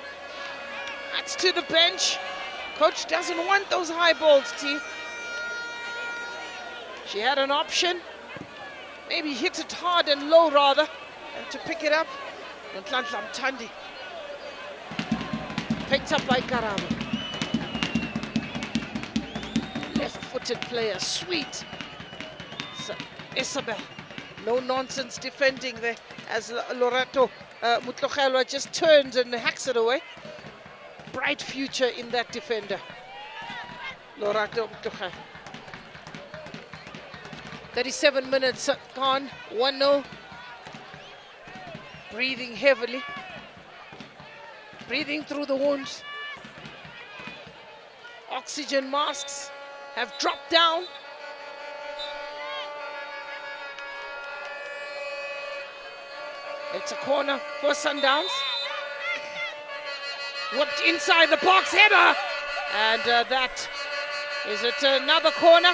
That's to the bench. Coach doesn't want those high balls, T. She had an option. Maybe hit it hard and low rather, and to pick it up. Nontlanhla Mthandi. Picked up by Karabo. Left footed player, sweet. So, Isabel, no nonsense defending there as Lorato Mutlogelwa just turns and hacks it away. Bright future in that defender, Lorato Mutlogelwa. 37 minutes gone, 1-0. Breathing heavily, breathing through the wounds. Oxygen masks have dropped down. It's a corner for Sundowns. Whooped inside the box, header, and that is it. Another corner.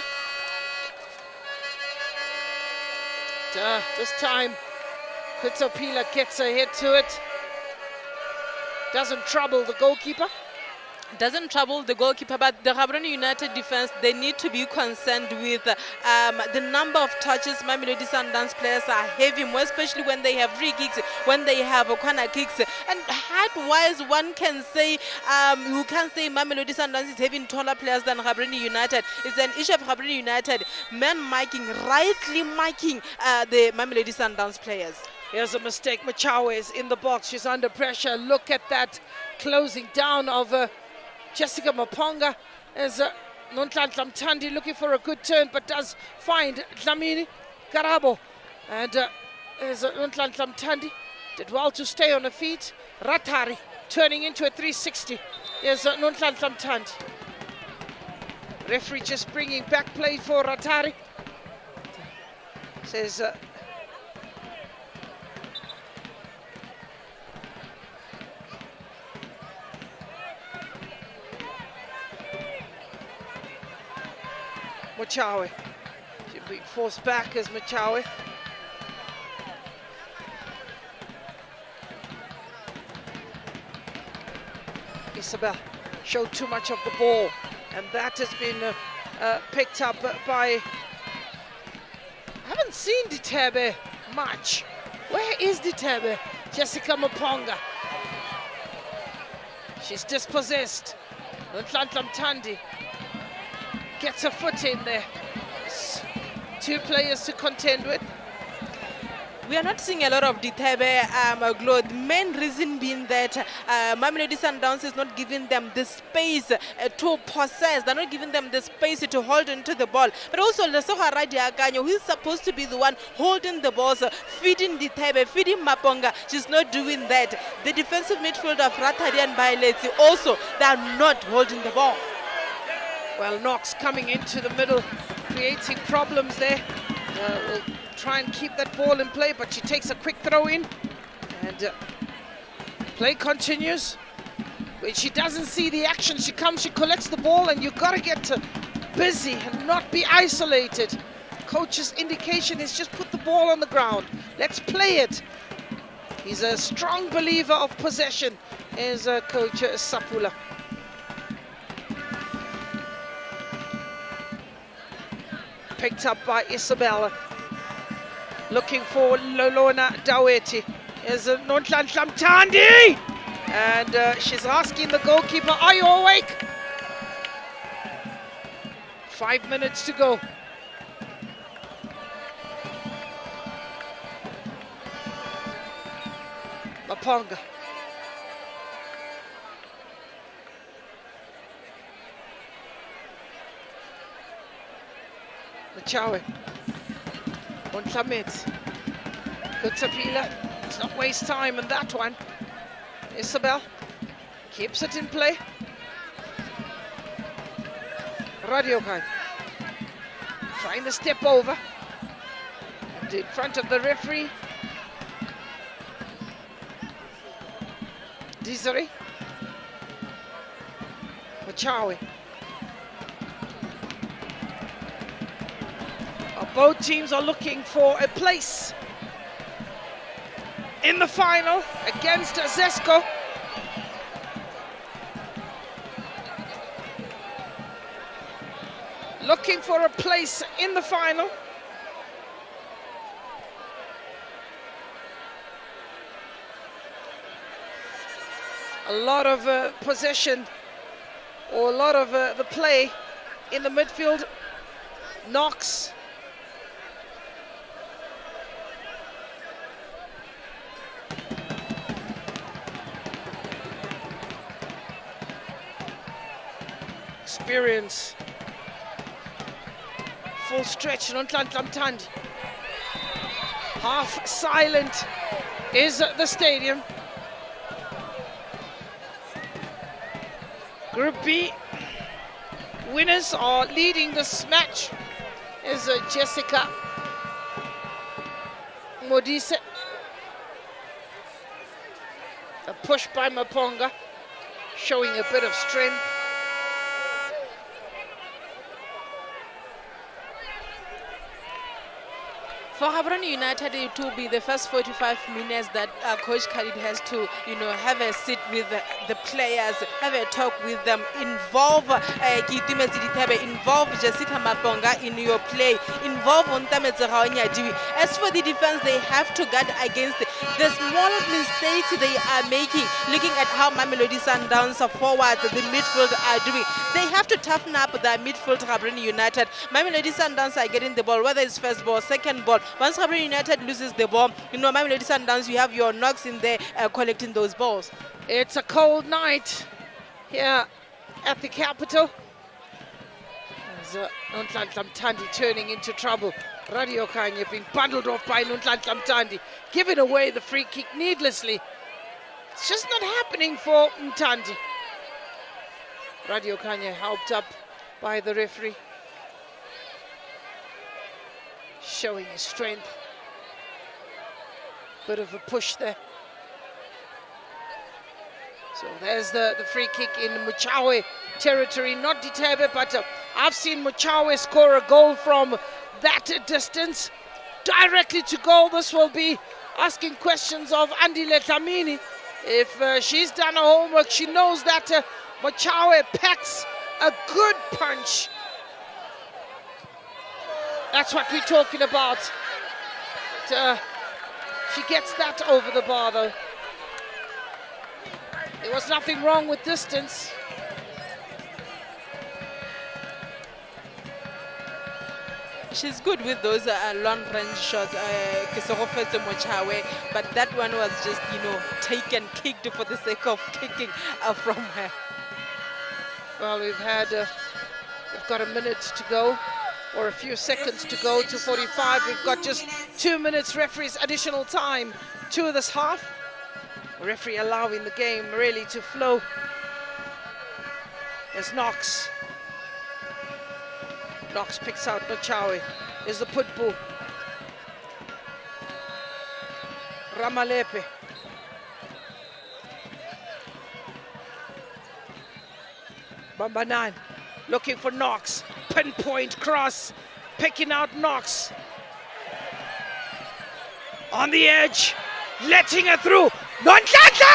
This time, Kutsapila gets ahead to it. Doesn't trouble the goalkeeper. Doesn't trouble the goalkeeper, but the Gaborone United defense, they need to be concerned with the number of touches Mamelodi Sundowns players are having, more especially when they have free kicks, when they have corner kicks. And height-wise, one can say, you can say Mamelodi Sundowns is having taller players than Gaborone United. It's an issue of Gaborone United, man marking, rightly marking the Mamelodi Sundowns players. Here's a mistake. Machawe is in the box. She's under pressure. Look at that closing down of Jessica Maponga as Nonhlanhla Mthandi looking for a good turn, but does find Dlamini Karabo. And as Nonhlanhla Mthandi did well to stay on her feet. Ratari turning into a 360. Here's Nonhlanhla Mthandi. Referee just bringing back play for Ratari. Says Machawe. She's being forced back as Machawe. Isabel showed too much of the ball, and that has been picked up by... I haven't seen Ditebe much. Where is Ditebe? Jessica Maponga. She's dispossessed. Nonhlanhla Mthandi gets a foot in there. Two players to contend with. We are not seeing a lot of Ditebe Glo. The main reason being that Mamelodi Sundowns is not giving them the space to possess. They're not giving them the space to hold onto the ball. But also Lesoha Radiakanyo, who is supposed to be the one holding the balls, feeding Ditebe, feeding Maponga. She's not doing that. The defensive midfield of Ratari and Bailetsi also, they are not holding the ball. Well, Knox coming into the middle, creating problems there. Will try and keep that ball in play, but she takes a quick throw in, and play continues. When she doesn't see the action, she comes, she collects the ball, and you've got to get busy and not be isolated. Coach's indication is just put the ball on the ground. Let's play it. He's a strong believer of possession, is Coach Sapula. Picked up by Isabella. Looking for Lolona Daweti. Is Nonhlanhla Mthandi! And she's asking the goalkeeper, are you awake? 5 minutes to go. Maponga. Machawe. On Tlamit. Kutsapila. Let's not waste time in that one. Isabel keeps it in play. Radiokai trying to step over and in front of the referee. Desiree. Machawe. Both teams are looking for a place in the final against Zesco. Looking for a place in the final. A lot of possession, or a lot of the play in the midfield Knox. Experience. Full stretch. Nonhlanhla. Half silent is the stadium. Group B winners are leading this match is Jessica Modise. A push by Maponga, showing a bit of strength. For Gaborone United, it will be the first 45 minutes that Coach Khalid has to, have a sit with the players, have a talk with them, involve involve Jessica Maponga in your play, involve Ontametse Raonyadiwi. As for the defense, they have to guard against the small mistakes they are making. Looking at how Mamelodi Sundowns forwards, the midfield are doing, they have to toughen up their midfield. Gaborone United, Mamelodi Sundowns are getting the ball, whether it's first ball, second ball. Once Gaborone United loses the ball, Mamelodi Sundowns, you have your Knox in there collecting those balls. It's a cold night here at the capital. Nonhlanhla Mthandi turning into trouble. Radio Kanye being bundled off by Nonhlanhla Mthandi, giving away the free kick needlessly. It's just not happening for Mthandi. Radio Kanye helped up by the referee, showing his strength. Bit of a push there. So there's the free kick in Muchawe territory, not Ditebe, but I've seen Muchawe score a goal from that distance. Directly to goal. This will be asking questions of Andile Dlamini. If she's done her homework, she knows that Muchawe packs a good punch. That's what we're talking about. But, she gets that over the bar, though. There was nothing wrong with distance. She's good with those long-range shots, but that one was just, taken, kicked for the sake of kicking from her. Well, we've got a minute to go, or a few seconds to go to 45. We've got just 2 minutes referee's additional time to this half. The referee allowing the game really to flow. There's Knox. Knox picks out Machawe. Is the putbull. Ramalepe. Bambanan looking for Knox. Pinpoint cross. Picking out Knox. On the edge. Letting her through. Nonhlanhla!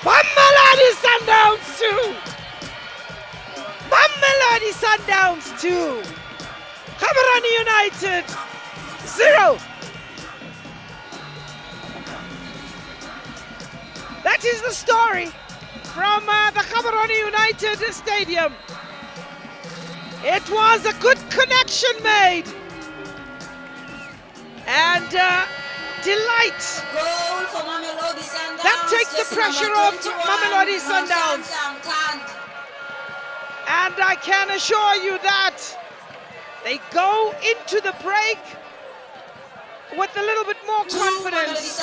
Mamelodi Sundowns 2. Mamelodi Sundowns 2. Gaborone United 0. That is the story from the Gaborone United Stadium. It was a good connection made. And delight. Goal for Mamelodi Sundowns. That takes the pressure off Mamelodi Sundowns. And I can assure you that they go into the break with a little bit more confidence.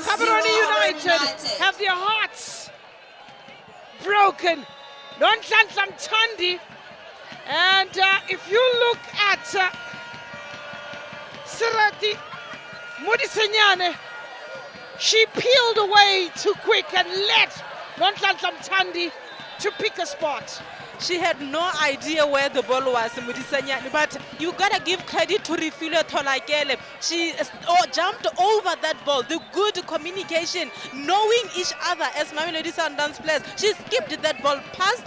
Gaborone United have their hearts broken. Nonhlanhla Mthandi. And if you look at Sirati Mudisenyane, she peeled away too quick and let Nonhlanhla Mthandi to pick a spot. She had no idea where the ball was, Mudisenyane, but you gotta give credit to Refilwe Tholakele. She jumped over that ball. The good communication, knowing each other as Mamelodi Sundowns players. She skipped that ball, passed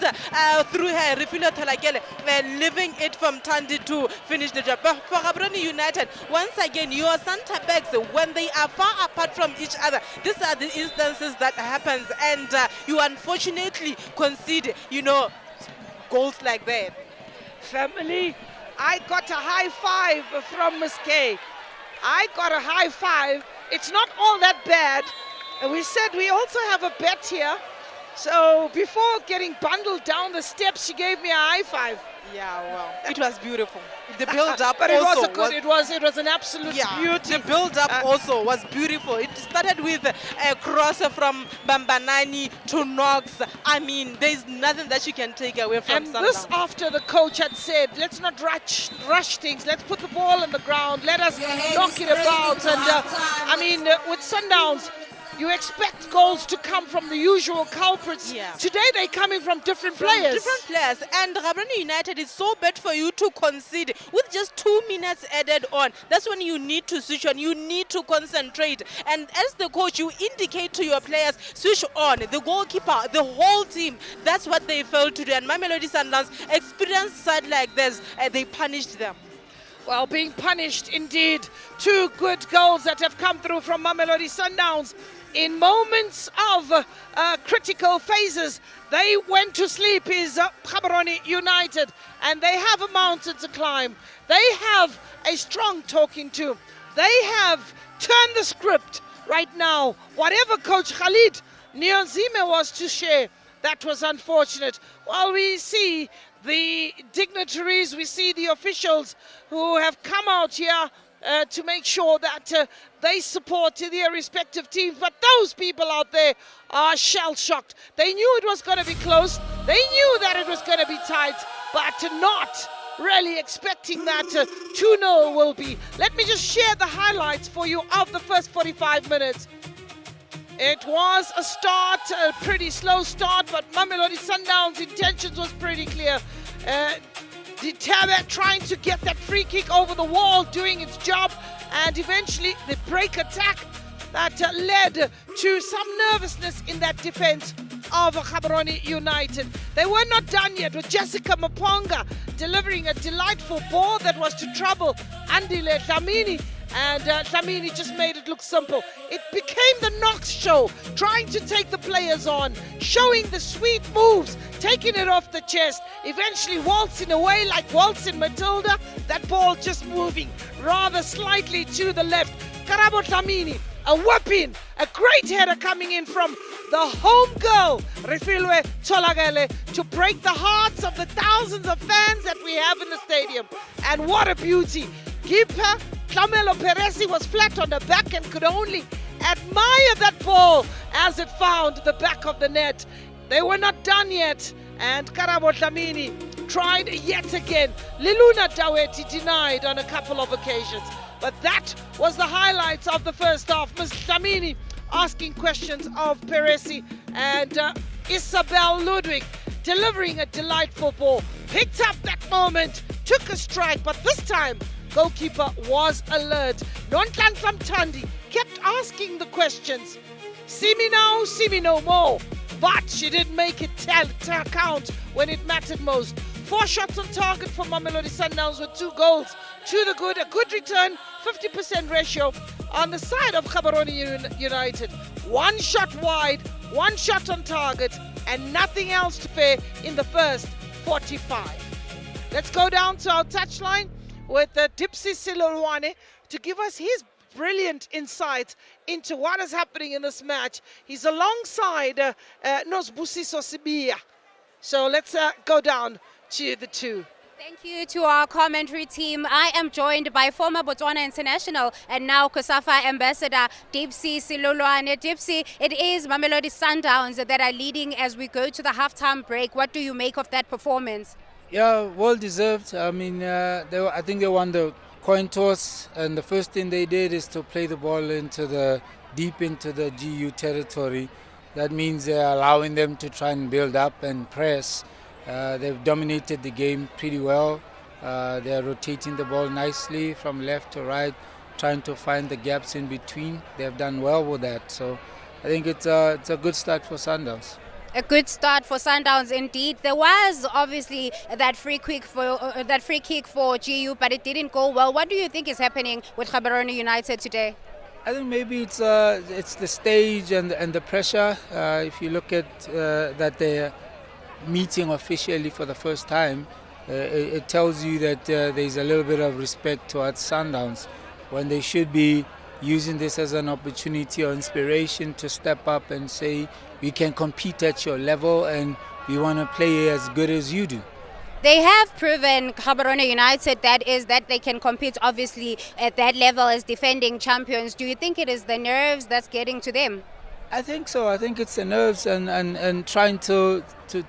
through her, Refilwe Tholakele, and leaving it from Thandi to finish the job. But for Gaborone United, once again, your center backs, when they are far apart from each other, these are the instances that happens, and you unfortunately concede, goals like that. Family, I got a high five from Miss K. I got a high five. It's not all that bad. And we said we also have a bet here. So before getting bundled down the steps, she gave me a high five. Yeah, well, it was beautiful. The build-up but it also was a good. It was an absolute beauty. The build-up also was beautiful. It started with a cross from Bambanani to Knox. I mean, there's nothing that you can take away from Sundowns. And this after the coach had said, let's not rush things. Let's put the ball on the ground. Let us knock it about. And I mean, with Sundowns, you expect goals to come from the usual culprits. Yeah. Today they're coming from different players. And Gaborone United is so bad for you to concede with just 2 minutes added on. That's when you need to switch on. You need to concentrate. And as the coach, you indicate to your players, switch on. The goalkeeper, the whole team. That's what they failed to do. And Mamelodi Sundowns experienced side like this. They punished them. Well, being punished indeed. 2 good goals that have come through from Mamelodi Sundowns. In moments of critical phases, they went to sleep, is Gaborone United, and they have a mountain to climb. They have a strong talking to. They have turned the script right now. Whatever Coach Khalid Niyonzime was to share, that was unfortunate. While we see the dignitaries, we see the officials who have come out here to make sure that they support their respective teams. But those people out there are shell-shocked. They knew it was going to be close. They knew that it was going to be tight, but not really expecting that 2-0 will be. Let me just share the highlights for you of the first 45 minutes. It was a start, a pretty slow start, but Mamelodi Sundowns' intentions was pretty clear. Ditabe trying to get that free kick over the wall, doing its job, and eventually the break attack that led to some nervousness in that defense of Gaborone United. They were not done yet with Jessica Maponga delivering a delightful ball that was to trouble Andile Dlamini, and Dlamini just made it look simple. It became the Knox show, trying to take the players on, showing the sweet moves, taking it off the chest, eventually waltzing away like waltzing Matilda, that ball just moving rather slightly to the left. Karabo Dlamini, a whipping, a great header coming in from the home girl, Refilwe Tolagele, to break the hearts of the thousands of fans that we have in the stadium. And what a beauty. Keeper Tlamelo Peresi was flat on the back and could only admire that ball as it found the back of the net. They were not done yet, and Karabo Dlamini tried yet again. Liluna Daweti denied on a couple of occasions. But that was the highlights of the first half. Ms. Dlamini asking questions of Peresi, and Isabel Ludwig delivering a delightful ball. Picked up that moment, took a strike, but this time goalkeeper was alert. Nonhlanhla Mthandi kept asking the questions. See me now, see me no more. But she didn't make it count when it mattered most. 4 shots on target for Mamelodi Sundowns with 2 goals to the good. A good return, 50% ratio on the side of Gaborone United. 1 shot wide, 1 shot on target, and nothing else to pay in the first 45. Let's go down to our touchline with Dipsy Silolwane to give us his brilliant insight into what is happening in this match. He's alongside Nosbusiso Sibia. So let's go down to the 2. Thank you to our commentary team. I am joined by former Botswana international and now COSAFA ambassador Dipsy Silolwane. Dipsy, it is Mamelodi Sundowns that are leading as we go to the halftime break. What do you make of that performance? Yeah, well deserved. I mean, I think they won the coin toss, and the first thing they did is to play the ball deep into the GU territory. That means they're allowing them to try and build up and press. They've dominated the game pretty well. They're rotating the ball nicely from left to right, trying to find the gaps in between. They've done well with that. So I think it's a good start for Sundowns. A good start for Sundowns indeed. There was obviously that free kick for GU, but it didn't go well. What do you think is happening with Gaborone United today? I think maybe it's the stage and the pressure. If you look at that, meeting officially for the first time, it tells you that there's a little bit of respect towards Sundowns, when they should be using this as an opportunity or inspiration to step up and say, we can compete at your level and we want to play as good as you do. They have proven, Gaborone United, that they can compete obviously at that level as defending champions. Do you think it is the nerves that's getting to them? I think so. I think it's the nerves and trying to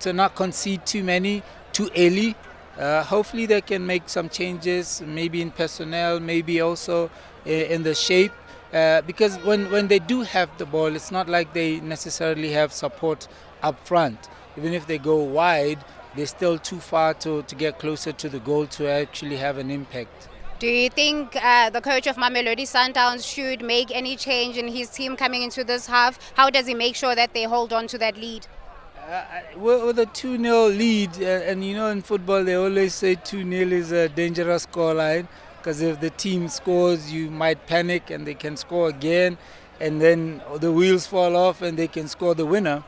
not concede too many too early. Hopefully they can make some changes, maybe in personnel, maybe also in the shape. Because when they do have the ball, it's not like they necessarily have support up front. Even if they go wide, they're still too far to get closer to the goal to actually have an impact. Do you think the coach of Mamelodi Sundowns should make any change in his team coming into this half? How does he make sure that they hold on to that lead? With a 2-0 lead, and you know in football they always say 2-0 is a dangerous scoreline, because if the team scores you might panic and they can score again, and then the wheels fall off and they can score the winner.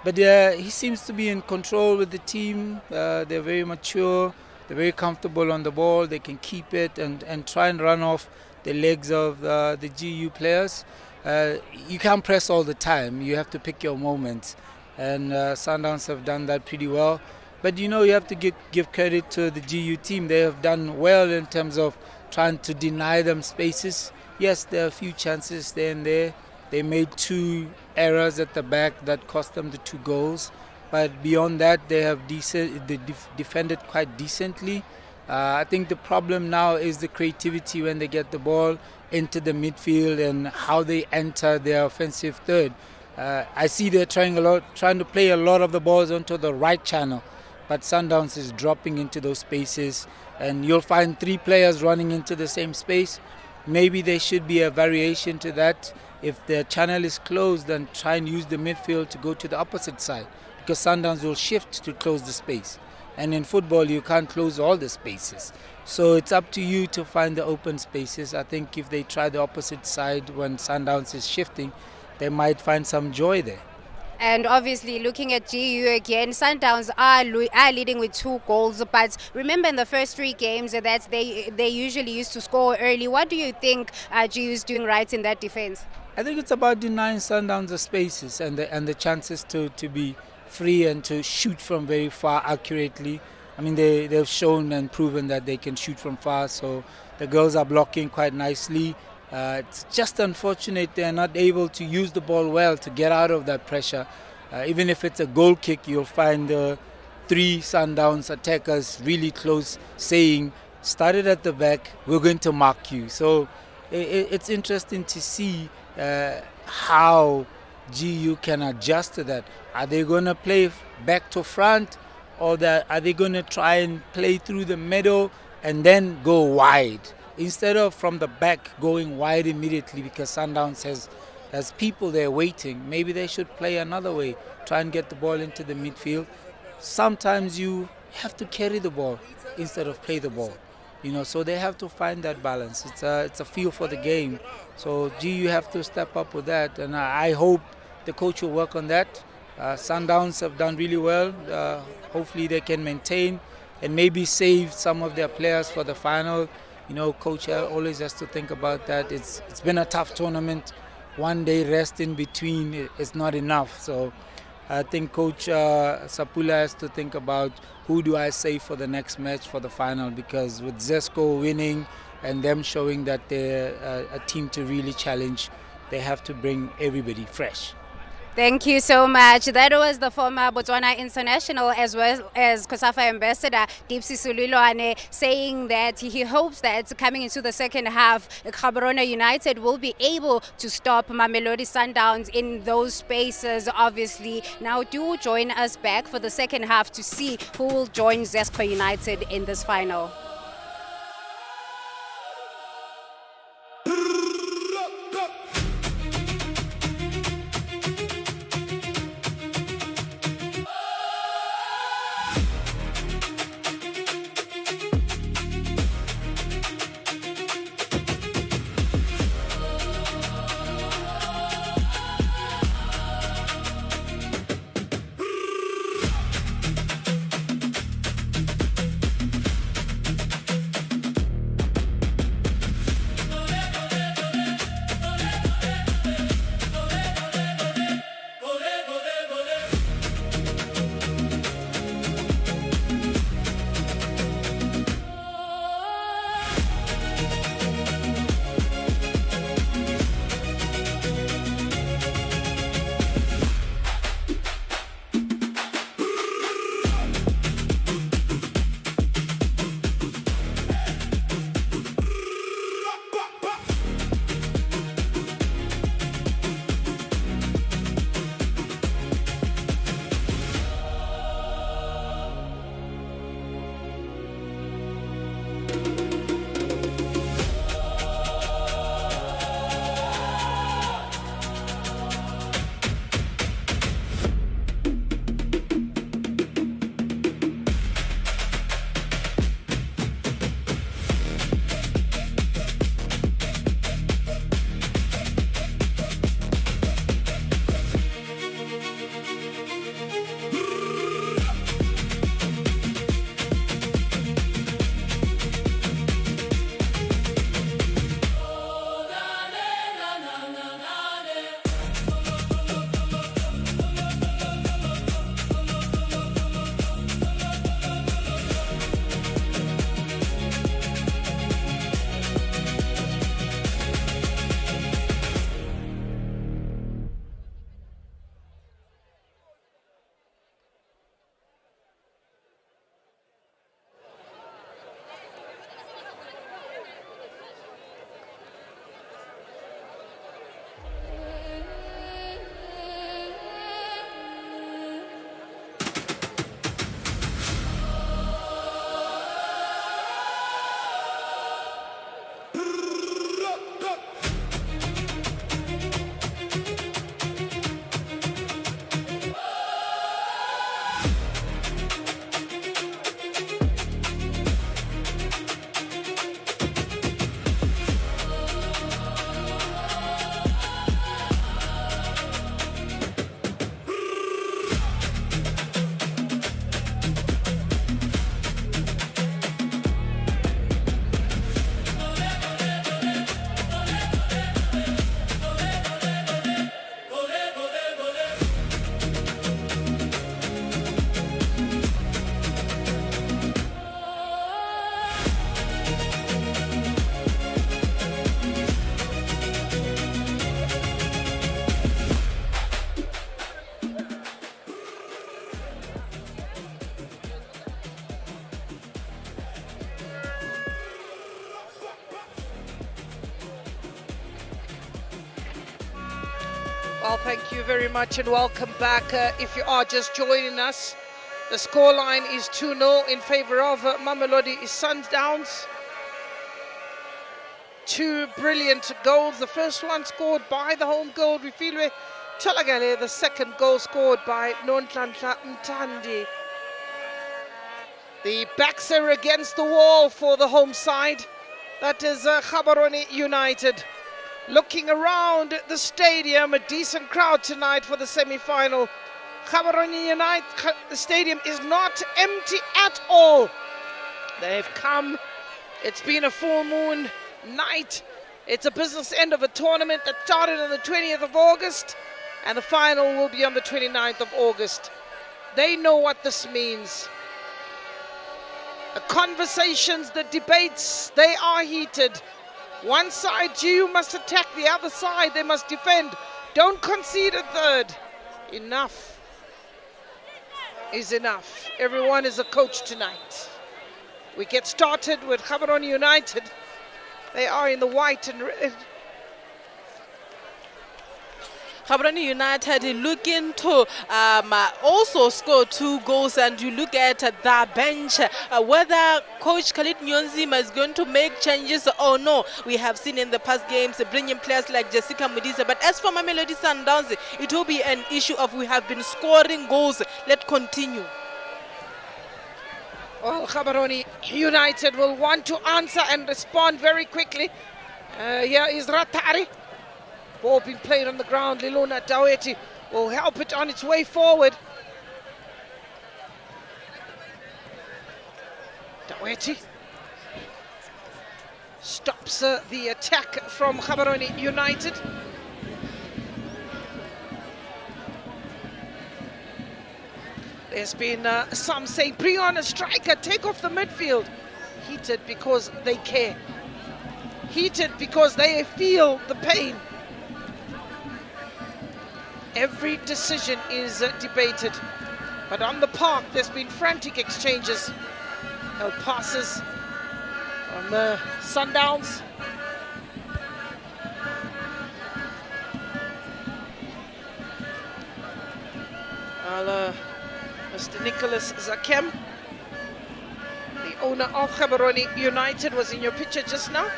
But he seems to be in control with the team. They're very mature. They're very comfortable on the ball. They can keep it and try and run off the legs of the GU players. You can't press all the time. You have to pick your moments. And Sundowns have done that pretty well. But you know, you have to give credit to the GU team. They have done well in terms of trying to deny them spaces. Yes, there are a few chances there and there. They made 2 errors at the back that cost them the 2 goals. But beyond that, they have defended quite decently. I think the problem now is the creativity when they get the ball into the midfield and how they enter their offensive third. I see they're trying to play a lot of the balls onto the right channel, but Sundowns is dropping into those spaces, and you'll find 3 players running into the same space. Maybe there should be a variation to that. If the channel is closed, then try and use the midfield to go to the opposite side, because Sundowns will shift to close the space. And in football, you can't close all the spaces. So it's up to you to find the open spaces. I think if they try the opposite side when Sundowns is shifting, they might find some joy there. And obviously, looking at GU again, Sundowns are leading with 2 goals. But remember, in the first 3 games, that they usually used to score early. What do you think GU is doing right in that defense? I think it's about denying Sundowns the spaces and the chances to be free and to shoot from very far accurately. I mean, they've shown and proven that they can shoot from far, so the girls are blocking quite nicely. It's just unfortunate they're not able to use the ball well to get out of that pressure. Even if it's a goal kick, you'll find 3 Sundowns attackers really close saying, started at the back, we're going to mark you. So it's interesting to see how GU can adjust to that. Are they going to play back to front, or are they going to try and play through the middle and then go wide instead of from the back going wide immediately, because Sundowns has people there waiting? Maybe they should play another way, try and get the ball into the midfield. Sometimes you have to carry the ball instead of play the ball. You know, so they have to find that balance. It's a feel for the game. So GU have to step up with that, and I hope the coach will work on that. Sundowns have done really well. Hopefully they can maintain and maybe save some of their players for the final. You know, coach always has to think about that. It's been a tough tournament. 1 day rest in between is not enough. So I think Coach Sapula has to think about who do I save for the next match, for the final, because with Zesco winning and them showing that they're a team to really challenge, they have to bring everybody fresh. Thank you so much. That was the former Botswana international as well as COSAFA ambassador Dipsy Sulilwane saying that he hopes that coming into the second half, Gaborone United will be able to stop Mamelodi Sundowns in those spaces, obviously. Now do join us back for the second half to see who will join Zesco United in this final. Well, thank you very much and welcome back. If you are just joining us, the scoreline is 2-0 in favor of Mamelodi Sundowns. Two brilliant goals. The first one scored by the home goal, Rifilwe Cholagale. The second goal scored by Nonhlanhla Mtandi. The backs are against the wall for the home side. That is Gaborone United. Looking around the stadium, a decent crowd tonight for the semi-final. Gaborone United, the stadium is not empty at all. They've come. It's been a full moon night. It's a business end of a tournament that started on the 20th of August, and the final will be on the 29th of August. They know what this means. The conversations, the debates, they are heated. One side, you must attack, the other side, they must defend. Don't concede a third. Enough is enough. Everyone is a coach tonight. We get started with Gaborone United. They are in the white and red. Gaborone United looking to also score 2 goals, and you look at the bench, whether Coach Khalid Nyonzima is going to make changes or no. We have seen in the past games bringing players like Jessica Mudiza, but as for Mamelodi Sundowns, it will be an issue of we have been scoring goals. Let's continue. Well, Gaborone United will want to answer and respond very quickly. Here is Ratari. Ball being played on the ground. Lilona Daweti will help it on its way forward. Daweti stops the attack from Gaborone United. There's been some say, bring on a striker, take off the midfield. Heated because they care. Heated because they feel the pain. Every decision is debated. But on the park, there's been frantic exchanges. No passes from the Sundowns. Mr. Nicholas Zakem, the owner of Gaborone United, was in your picture just now,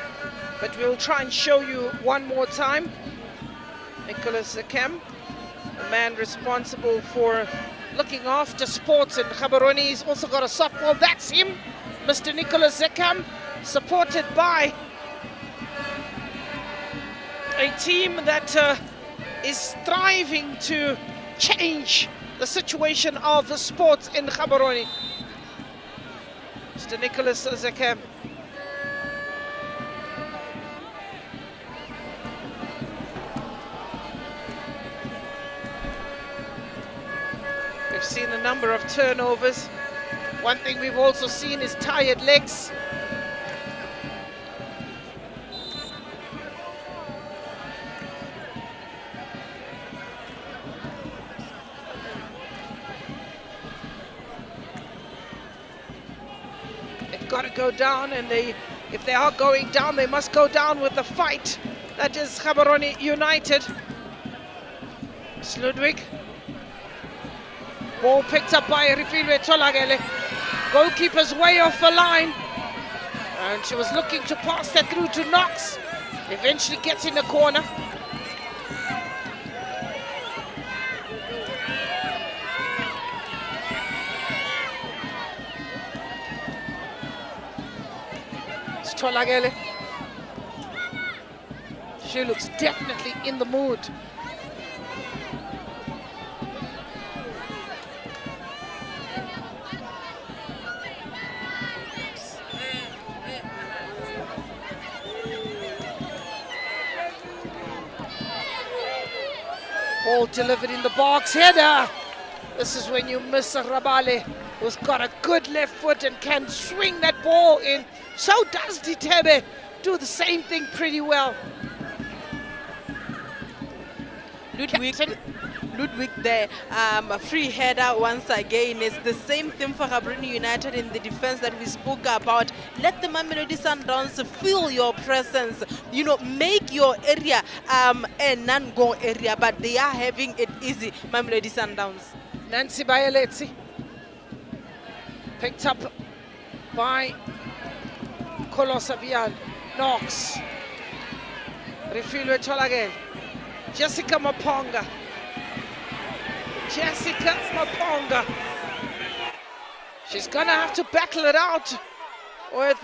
but we'll try and show you one more time. Nicholas Zakem, the man responsible for looking after sports in Gaborone. He's also got a softball. That's him, Mr. Nicholas Zakem, supported by a team that is striving to change the situation of the sports in Gaborone. Mr. Nicholas Zakem. We've seen a number of turnovers. One thing we've also seen is tired legs. Got to go down, and if they are going down, they must go down with the fight. That is Gaborone United. Ludwig. Ball picked up by Rifilwe Cholagale. Goalkeeper's way off the line, and she was looking to pass that through to Knox. Eventually gets in the corner. Cholagale. She looks definitely in the mood. Ball delivered in the box. Header. This is when you miss a Rabale, who's got a good left foot and can swing that ball in. So does Ditebe, do the same thing pretty well. Ludwig there, a free header once again. It's the same thing for Gaborone United in the defense that we spoke about. Let the Mamelodi Sundowns feel your presence, you know, make your area a non-goal area, but they are having it easy, Mamelodi Sundowns. Nancy Bayeletsi, picked up by Kolosabian, Knox, Refilwe Tolagel, Jessica Maponga, she's gonna have to battle it out with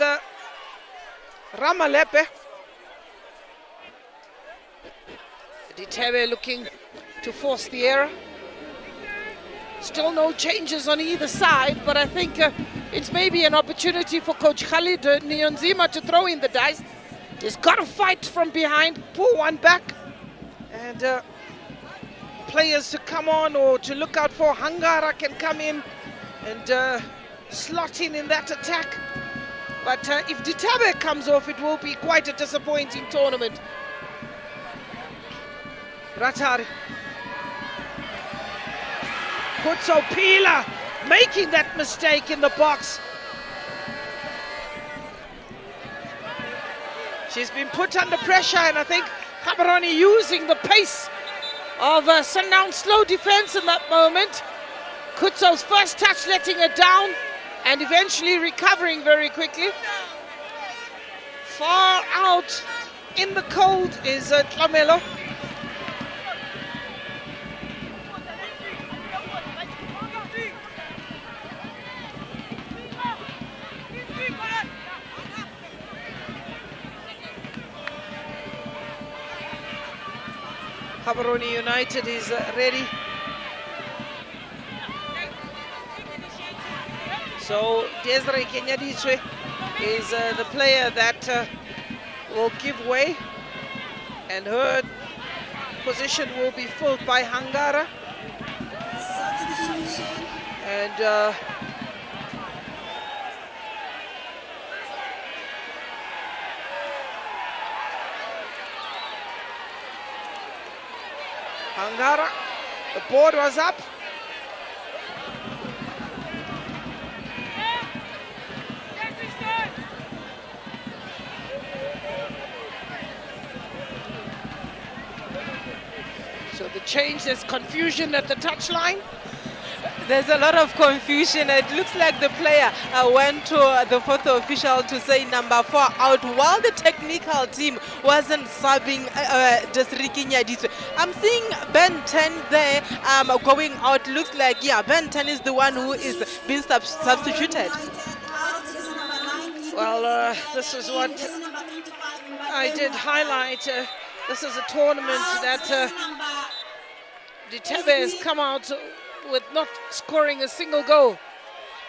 Ramalepe. Ditebe looking to force the error. Still no changes on either side, but I think it's maybe an opportunity for Coach Khalid Nyonzima to throw in the dice. He's got to fight from behind, pull one back, and players to come on or to look out for. Hangara can come in and slot in that attack. But if Ditebe comes off, it will be quite a disappointing tournament. Ratari. Kutso Pila making that mistake in the box. She's been put under pressure, and I think Gaborone using the pace of Sundown's slow defense in that moment. Kutso's first touch letting her down and eventually recovering very quickly. Far out in the cold is Tlamelo. Gaborone United is ready. So Desiree Kenyadiswe is the player that will give way, and her position will be filled by Hangara. And Hangara, the board was up. So the change, there's confusion at the touchline. There's a lot of confusion. It looks like the player went to the fourth official to say number 4 out, while the technical team wasn't subbing Desiree Kenyadiswe. I'm seeing Ben 10 there going out. Looks like, yeah, Ben 10 is the one who is being substituted. Well, this is what I did highlight. This is a tournament that Ditebe has come out with not scoring a single goal.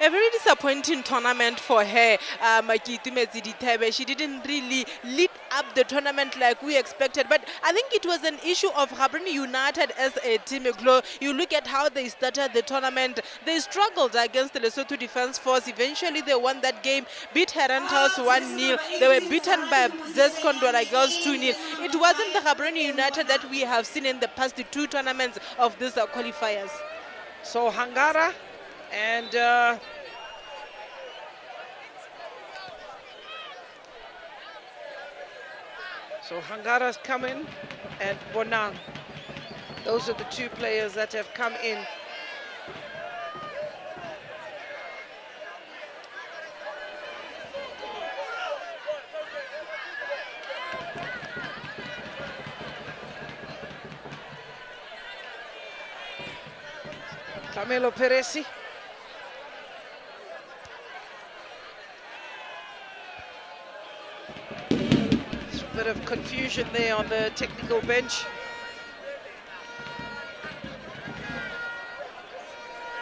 A very disappointing tournament for her, Ditebe. She didn't really lead up the tournament like we expected, but I think it was an issue of Gaborone United as a team. You look at how they started the tournament. They struggled against the Lesotho Defence Force. Eventually they won that game, beat Herentals 1-0. They were beaten by Zescon Douala Girls 2-0. It wasn't the Gaborone United that we have seen in the past 2 tournaments of these qualifiers. So Hangara and so Hangara's come in, and Bonang. Those are the 2 players that have come in. Camelo Peresi. There's a bit of confusion there on the technical bench.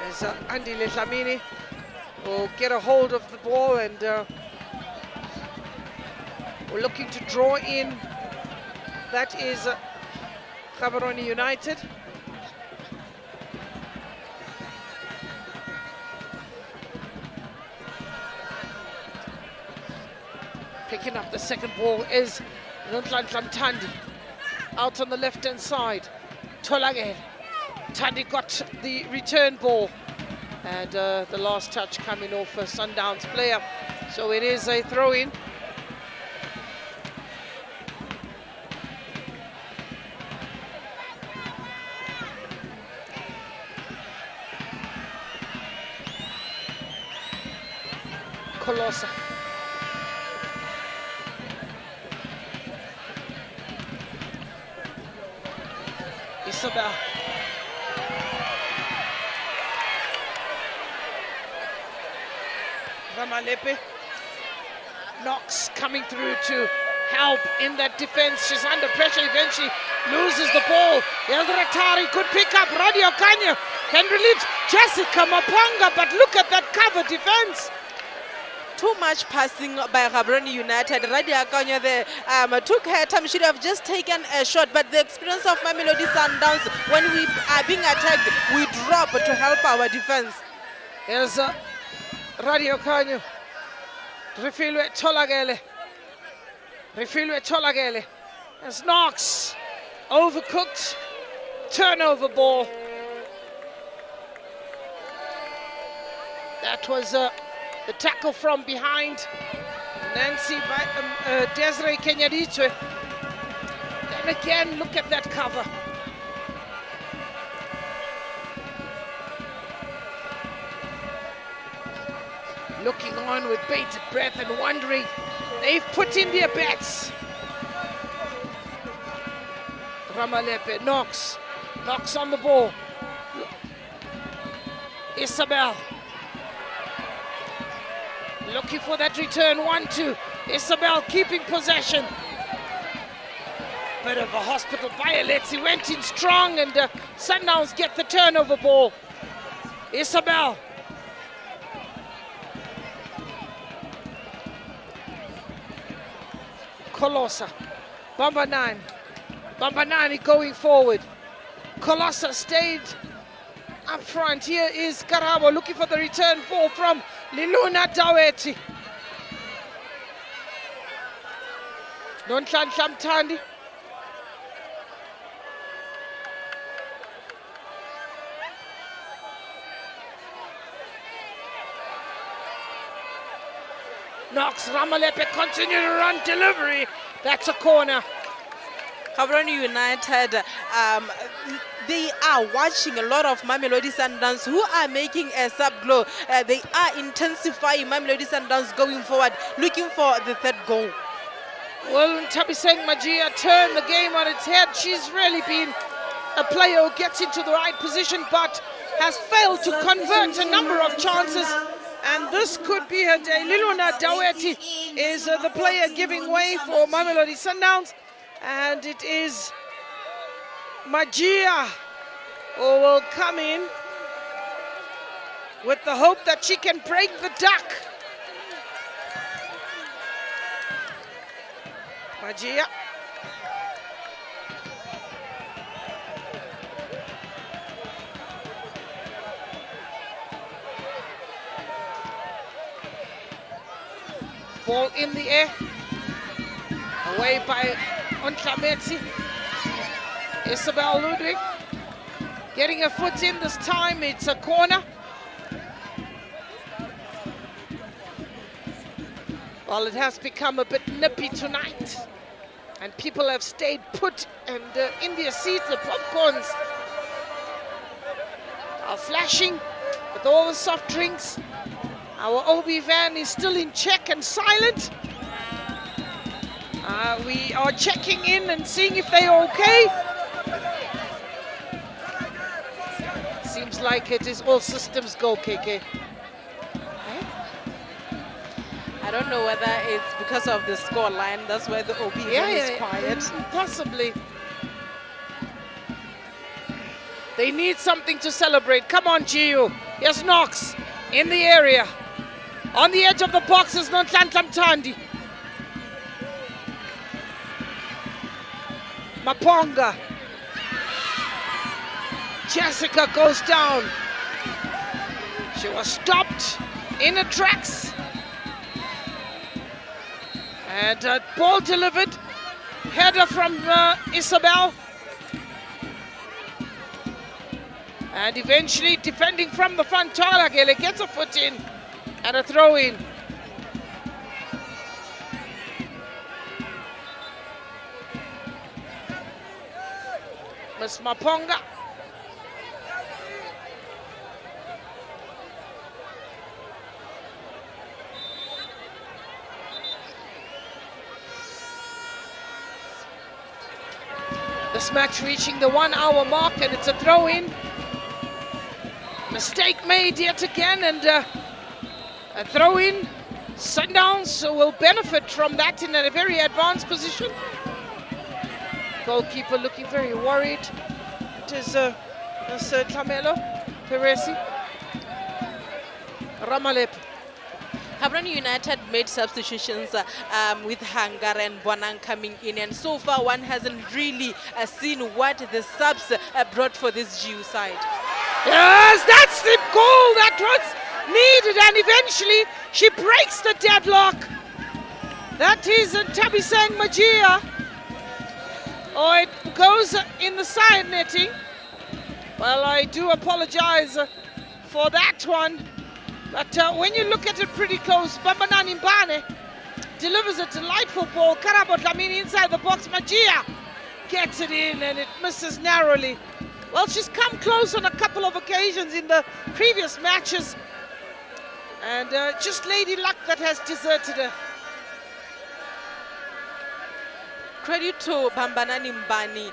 There's Andy Letlamini will get a hold of the ball, and we're looking to draw in. That is Gaborone United. Picking up the second ball is Nonhlanhla Mthandi. Out on the left-hand side, Tolagel. Tandi got the return ball, and the last touch coming off a Sundowns player. So it is a throw-in. Colossa. Isabel. Ramalepe. Knox coming through to help in that defense. She's under pressure, eventually loses the ball. Ratari could pick up. Radio Kanya can relieve Jessica Maponga, but look at that cover defense. Too much passing by Gaborone United. Radia Kanya there took her time. Should have just taken a shot, but the experience of Mamelodi Sundowns, when we are being attacked, we drop to help our defense. Here's Radio Kanya. Refilwe Tolagele. As Knox. Overcooked. Turnover ball. That was the tackle from behind. Nancy by Desiree Kenyadichwe. Then again, look at that cover. Looking on with bated breath and wondering, they've put in their bets. Ramalepe, Knox on the ball. Isabel. Looking for that return, 1-2. Isabel keeping possession. Bit of a hospital violence. He went in strong, and Sundowns get the turnover ball. Isabel. Colossa. Bambanani going forward. Colossa stayed up front. Here is Karabo looking for the return ball from Liluna Daweti. Nonhlanhla Mthandi. Knox, Ramalepe continue to run, delivery. That's a corner. Gaborone United, they are watching a lot of Mamelodi Sundowns who are making a sub-glow. They are intensifying Mamelodi Sundowns going forward, looking for the third goal. Well, Tabiseng Magia turned the game on its head. She's really been a player who gets into the right position, but has failed to convert a number of chances. And this could be her day. Liluna Daweti is the player giving way for Mamelodi Sundowns. And it is Magia who will come in with the hope that she can break the duck. Magia. Ball in the air. Away by Ontlametsi. Isabel Ludwig getting her foot in this time. It's a corner. Well, it has become a bit nippy tonight, and people have stayed put and in their seats. The popcorns are flashing with all the soft drinks. Our OB van is still in check and silent. We are checking in and seeing if they are okay. Seems like it is all systems go, KK. I don't know whether it's because of the score line. That's why the OB is quiet. Possibly. They need something to celebrate. Come on, Gio. Here's Knox in the area. On the edge of the box is Nonhlanhla Mthandi. Maponga. Jessica goes down. She was stopped in her tracks. And ball delivered. Header from Isabel. And eventually defending from the front, Tolagele gets a foot in and a throw in. Miss Maponga. This match reaching the 1 hour mark, and it's a throw in. Mistake made yet again, and a throw in. Sundowns will benefit from that in a very advanced position. Goalkeeper looking very worried. It is Tlamelo Peresi. Ramalep. Gaborone United made substitutions with Hangar and Bonang coming in, and so far one hasn't really seen what the subs brought for this GU side. Yes, that's the goal that was needed, and eventually she breaks the deadlock. That is Tabiseng Majia. Oh, it goes in the side netting. Well, I do apologize for that one. But when you look at it pretty close, Bambanani Mbane delivers a delightful ball. Karabo Dlamini inside the box. Majia gets it in, and it misses narrowly. Well, she's come close on a couple of occasions in the previous matches. And just lady luck that has deserted her. Credit to Bambanani Mbani.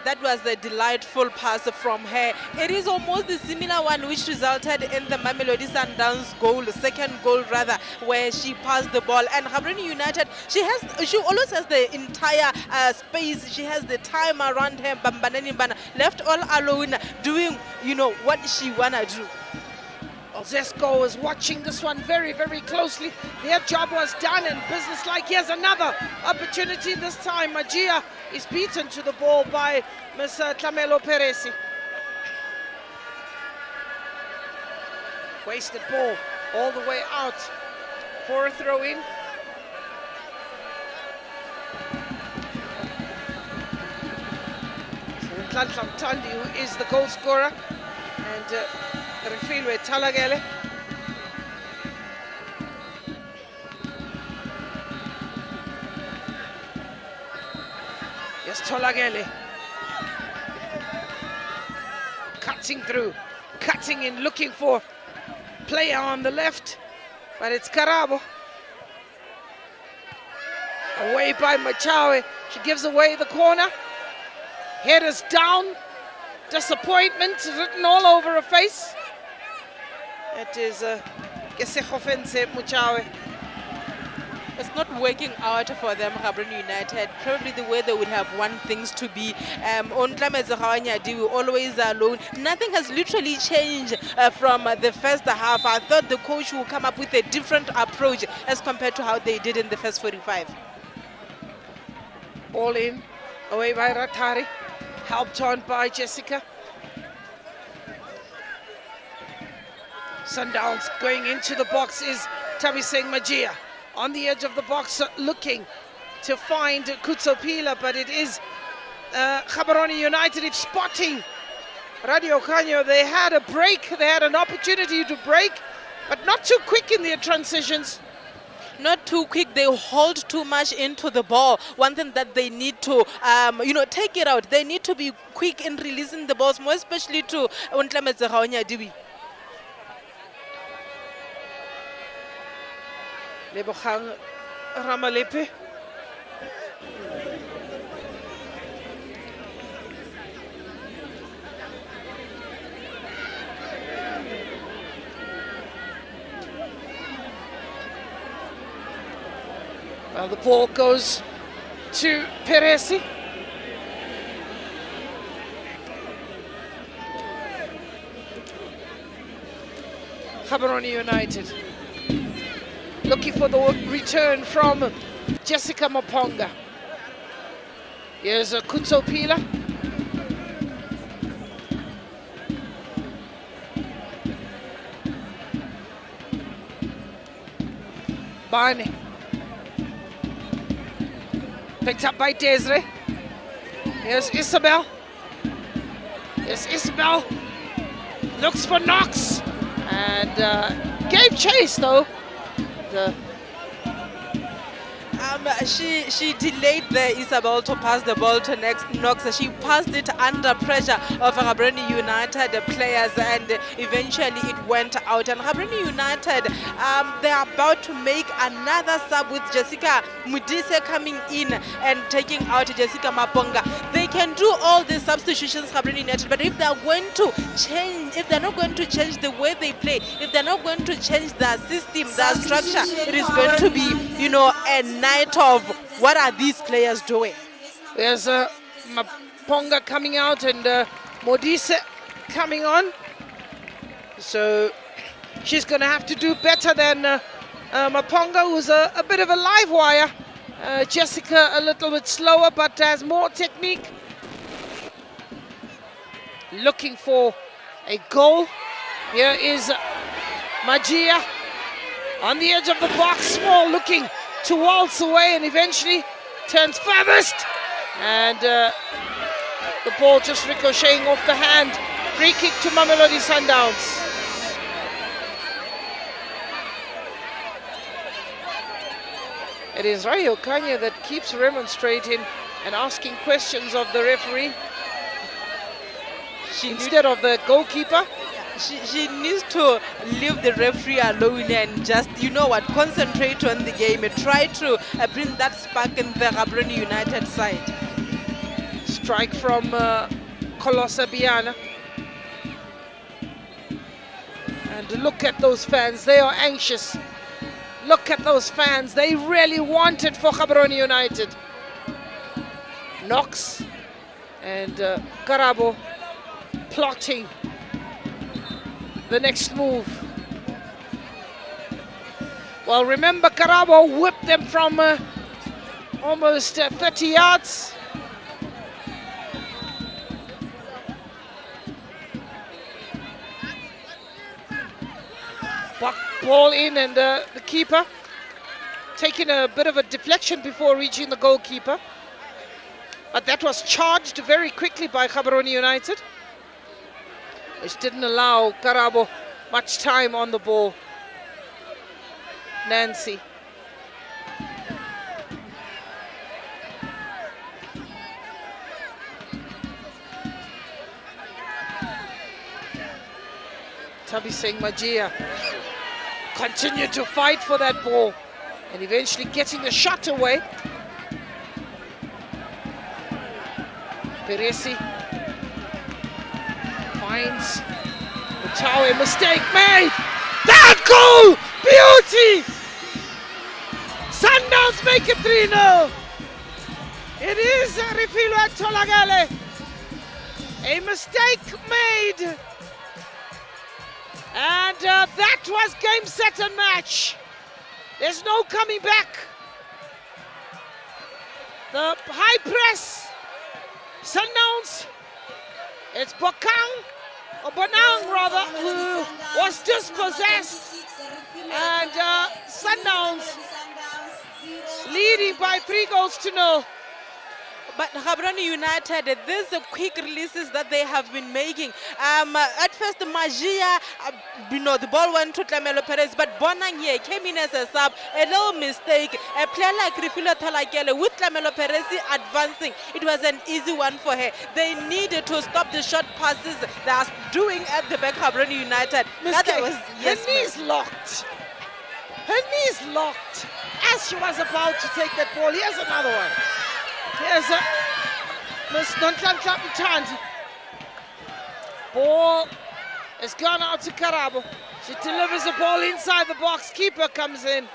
That was a delightful pass from her. It is almost the similar one which resulted in the Mamelodi Sundowns goal, second goal rather, where she passed the ball. And Gaborone United, she always has the entire space. She has the time around her. Bambanani Mbani left all alone, doing what she wanna do. Zesco was watching this one very, very closely. Their job was done and businesslike. Here's another opportunity. This time Majia is beaten to the ball by Ms. Tlamelo Peresi. Wasted ball all the way out for a throw-in. So Nhlanhla Mthandi, who is the goal scorer, and Refilwe Talagele. Yes, Talagele. Cutting through, cutting in, looking for player on the left, but it's Karabo. Away by Machawe. She gives away the corner. Headers down. Disappointment written all over her face. It is Gesechofense Muchawe. It's not working out for them, Gaborone United. Probably the way they would have want things to be. On Tlamelo always alone. Nothing has literally changed from the first half. I thought the coach would come up with a different approach as compared to how they did in the first 45. All in, away by Ratari, helped on by Jessica. Sundowns going into the box is Tabiseng Majia. On the edge of the box looking to find Kutsopila, but it is Gaborone United if spotting Radio Canyo. They had a break, they had an opportunity to break, but not too quick in their transitions. Not too quick. They hold too much into the ball. One thing that they need to, take it out. They need to be quick in releasing the balls, more especially to Ontlametse Gaonyadiwi. Lebogang Ramalepe. Well, the ball goes to Peresi. Gaborone United looking for the return from Jessica Maponga. Here's a Kutsopila. Barney. Picked up by Desiree. Here's Isabel. There's Isabel Looks for Knox and gave chase though. She delayed there, Isabel, to pass the ball to Knox. She passed it under pressure of Gaborone United players, and eventually it went out. And Gaborone United, they're about to make another sub with Jessica Mudise coming in and taking out Jessica Maponga. They can do all the substitutions, Gaborone United, but if they're going to change, if they're not going to change the way they play, if they're not going to change their system, their structure, it is going to be, you know, a night of what are these players doing. There's Maponga coming out and Modise coming on. So she's going to have to do better than Maponga, who's a bit of a live wire. Jessica a little bit slower, but has more technique. Looking for a goal. Here is Magia on the edge of the box, small, looking to waltz away, and eventually turns furthest, and the ball just ricocheting off the hand. Free kick to Mamelodi Sundowns. It is Rayo Kanya that keeps remonstrating and asking questions of the referee instead of the goalkeeper. She needs to leave the referee alone and just, you know what, concentrate on the game and try to bring that spark in the Gaborone United side. Strike from Colossa Biana. And look at those fans, they are anxious. Look at those fans, they really want it for Gaborone United. Knox and Karabo plotting the next move. Well, remember, Karabo whipped them from almost 30 yards. Ball in, and the keeper taking a bit of a deflection before reaching the goalkeeper. But that was charged very quickly by Gaborone United, which didn't allow Karabo much time on the ball. Nancy. Tabiseng Magia continued to fight for that ball and eventually getting the shot away. Peresi finds Mutawe, mistake made. That goal! Beauty! Sundowns make it 3-0. It is Rifilwa Tolagale. A mistake made. And that was game, set and match. There's no coming back. The high press. Sundowns. It's Bonang rather, who was dispossessed. And Sundowns leading by 3-0. But Gaborone United, these quick releases that they have been making. At first, Magia, the ball went to Tlamelo Perez, but Bonang here came in as a sub. A little mistake. A player like Rifilwa Tolagale with Tlamelo Perez advancing, it was an easy one for her. They needed to stop the short passes they are doing at the back, Gaborone United. Her knees locked. Her knees locked as she was about to take that ball. Here's another one. Here's Miss Nonhlanhla Mthandi. Ball has gone out to Karabo. She delivers the ball inside the box. Keeper comes in.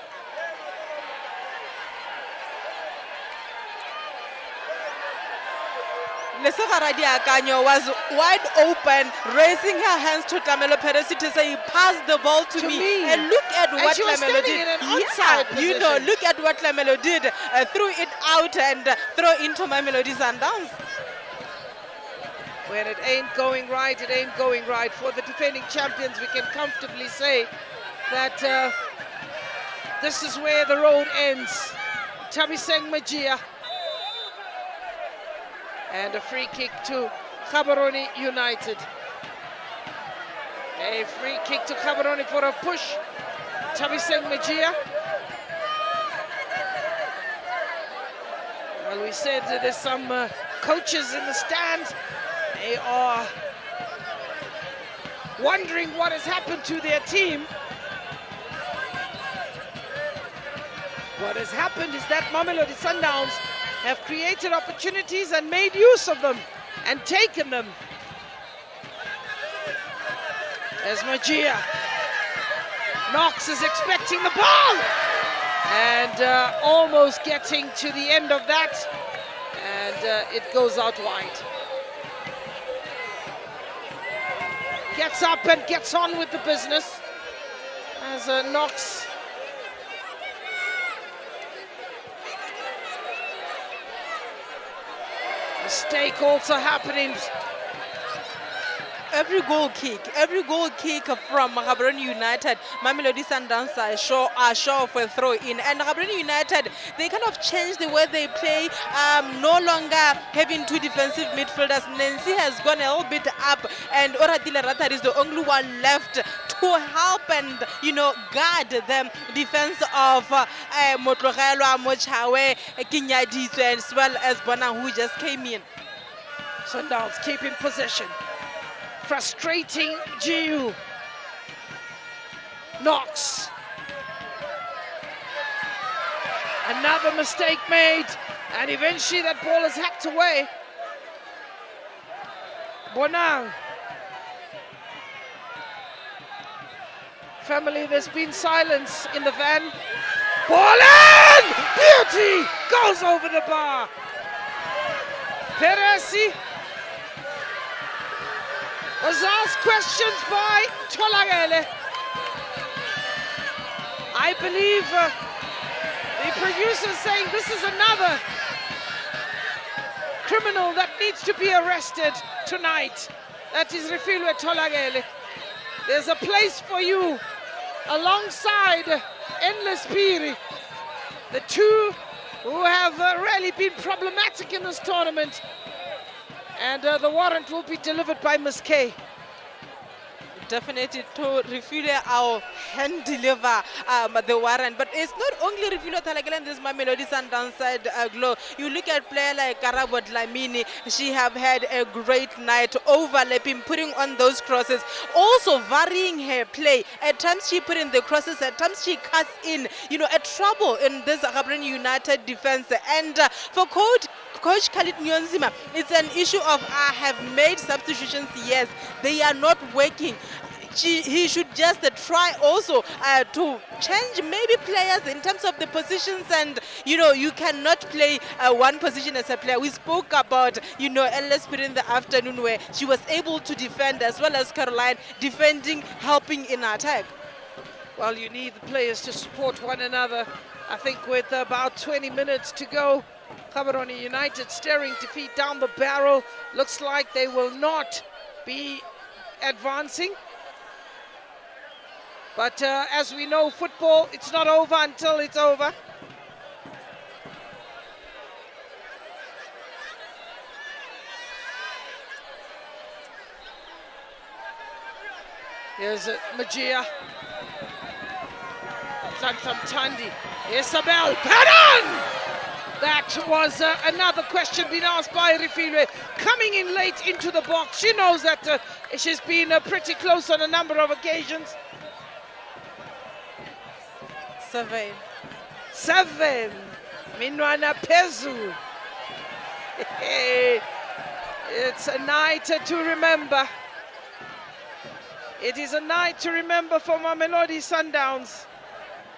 Lesogara Diakanyo was wide open, raising her hands to Tlamelo Perez to say, pass the ball to me. And look at what Tlamelo did. You know, look at what Tlamelo did. Threw it out and throw into Mamelodi Sundowns. When it ain't going right, it ain't going right. For the defending champions, we can comfortably say that this is where the road ends. Tabiseng Magia. And a free kick to Gaborone United. A free kick to Gaborone for a push. Tabiseng Mejia. Well, we said that there's some coaches in the stands. They are wondering what has happened to their team. What has happened is that Mamelodi Sundowns have created opportunities and made use of them and taken them. There's Magia. Knox is expecting the ball and almost getting to the end of that, and it goes out wide. Gets up and gets on with the business as Knox. Mistake also happening. Every goal kick from Gaborone United, Mamelodi Sundowns are sure for a throw in. And Gaborone United, they kind of changed the way they play, no longer having two defensive midfielders. Nancy has gone a little bit up, and Oratile Ratar is the only one left to help and, you know, guard the defense of Motlogelwa, Mochawe, Kinyadiswe, as well as Bona, who just came in. Sundowns keeping possession. Frustrating GU. Knox. Another mistake made, and eventually that ball is hacked away. Bonang. Family, there's been silence in the van. Ball in! Beauty! Goes over the bar. Peresi was asked questions by Tolagele. I believe the producer saying this is another criminal that needs to be arrested tonight. That is Refilwe Tolagele. There's a place for you alongside Endless Piri, the two who have really been problematic in this tournament. And the warrant will be delivered by Ms. K. Definitely to refuel our hand deliver the warrant. But it's not only refuel Talagala and this Mamelodi Sundowns side, Glow. You look at player like Karabo Dlamini, she have had a great night, overlapping, putting on those crosses, also varying her play. At times she put in the crosses, at times she cuts in, you know, a trouble in this Gaborone United defense. And for Coach Khalid Nyonzima, it's an issue of I have made substitutions, yes, they are not working. He should just try also to change maybe players in terms of the positions, and you know, you cannot play one position as a player. We spoke about, you know, Ellis in the afternoon where she was able to defend, as well as Caroline defending, helping in attack. Well, you need the players to support one another. I think with about 20 minutes to go, Gaborone United staring defeat down the barrel. Looks like they will not be advancing. But as we know, football, it's not over until it's over. Here's Magia. Tandi. Isabel. Paran! That was another question being asked by Refilwe, coming in late into the box. She knows that she's been pretty close on a number of occasions. 7. Minwana Pezu. It's a night to remember. It is a night to remember for Mamelodi Sundowns,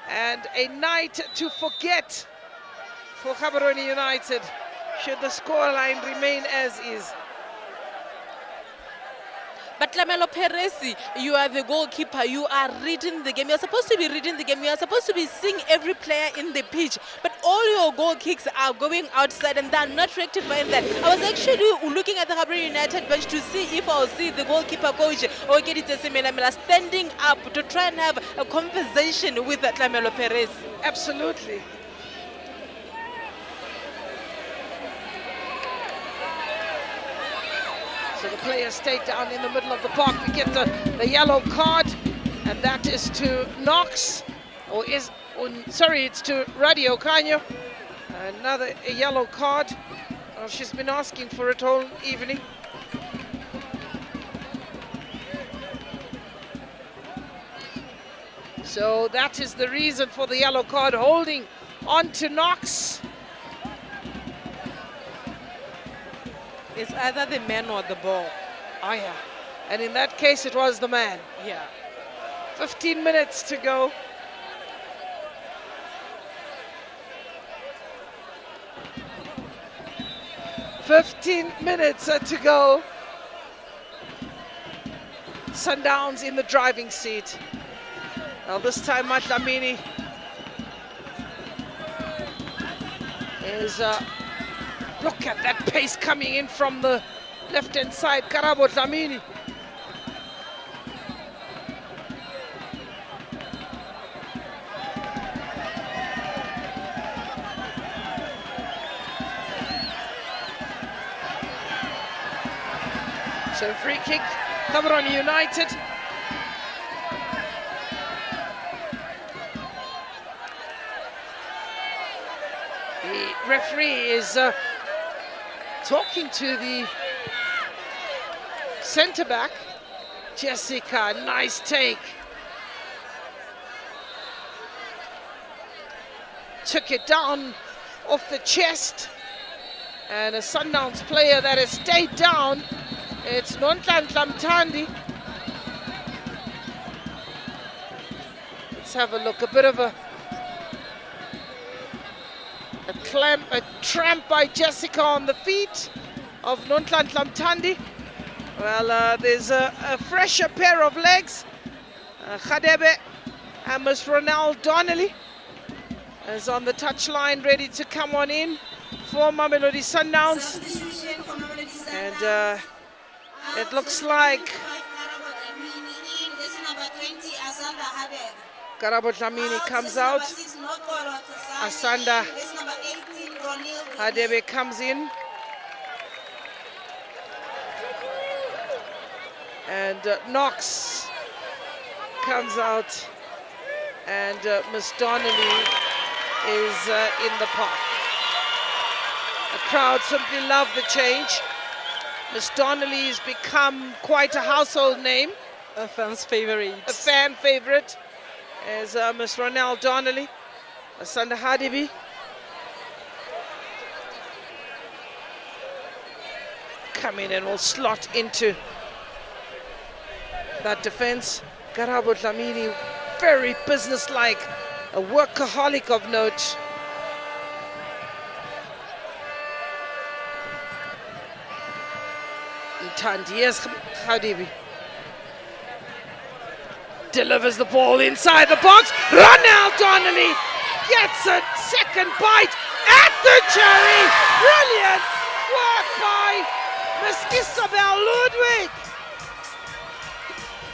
and a night to forget for Gaborone United, should the scoreline remain as is. But Lamelo Peresi, you are the goalkeeper. You are reading the game. You are supposed to be reading the game. You are supposed to be seeing every player in the pitch. But all your goal kicks are going outside, and they are not rectifying that. I was actually looking at the Gaborone United bench to see if I'll see the goalkeeper coach Okedice standing up to try and have a conversation with Lamelo Peresi. Absolutely. So the player stayed down in the middle of the park. We get the yellow card, and that is to Knox, sorry, it's to Radio Canyo. Another yellow card. Oh, she's been asking for it all evening. So that is the reason for the yellow card, holding on to Knox. It's either the man or the ball. Oh yeah, and in that case it was the man. Yeah. 15 minutes to go. To go. Sundowns in the driving seat. Now this time Matlamini is, look at that pace coming in from the left-hand side, Karabo Dlamini. So free kick, Gaborone United. The referee is talking to the centre back, Jessica. Nice take. Took it down off the chest, and a Sundowns player that has stayed down. It's Nonhlanhla Mthandi. Let's have a look. A bit of a tramp by Jessica on the feet of Nonhlanhla Mthandi. Well, there's a fresher pair of legs. Khadebe and Miss Ronald Donnelly is on the touchline, ready to come on in for Mamelodi Sundowns. And it looks like Karabo Dlamini comes out. Asanda Hadebe comes in. And Knox comes out. And Miss Donnelly is in the park. The crowd simply love the change. Miss Donnelly has become quite a household name. A fan's favorite. A fan favorite is Miss Ronald Donnelly. Asanda Hadebe. Come in and will slot into that defense. Karabo Dlamini, very businesslike, a workaholic of note. Mthandi, yes, Hadebe. Delivers the ball inside the box. Ronald Donnelly gets a second bite at the cherry. Brilliant work by Miss Isabel Ludwig.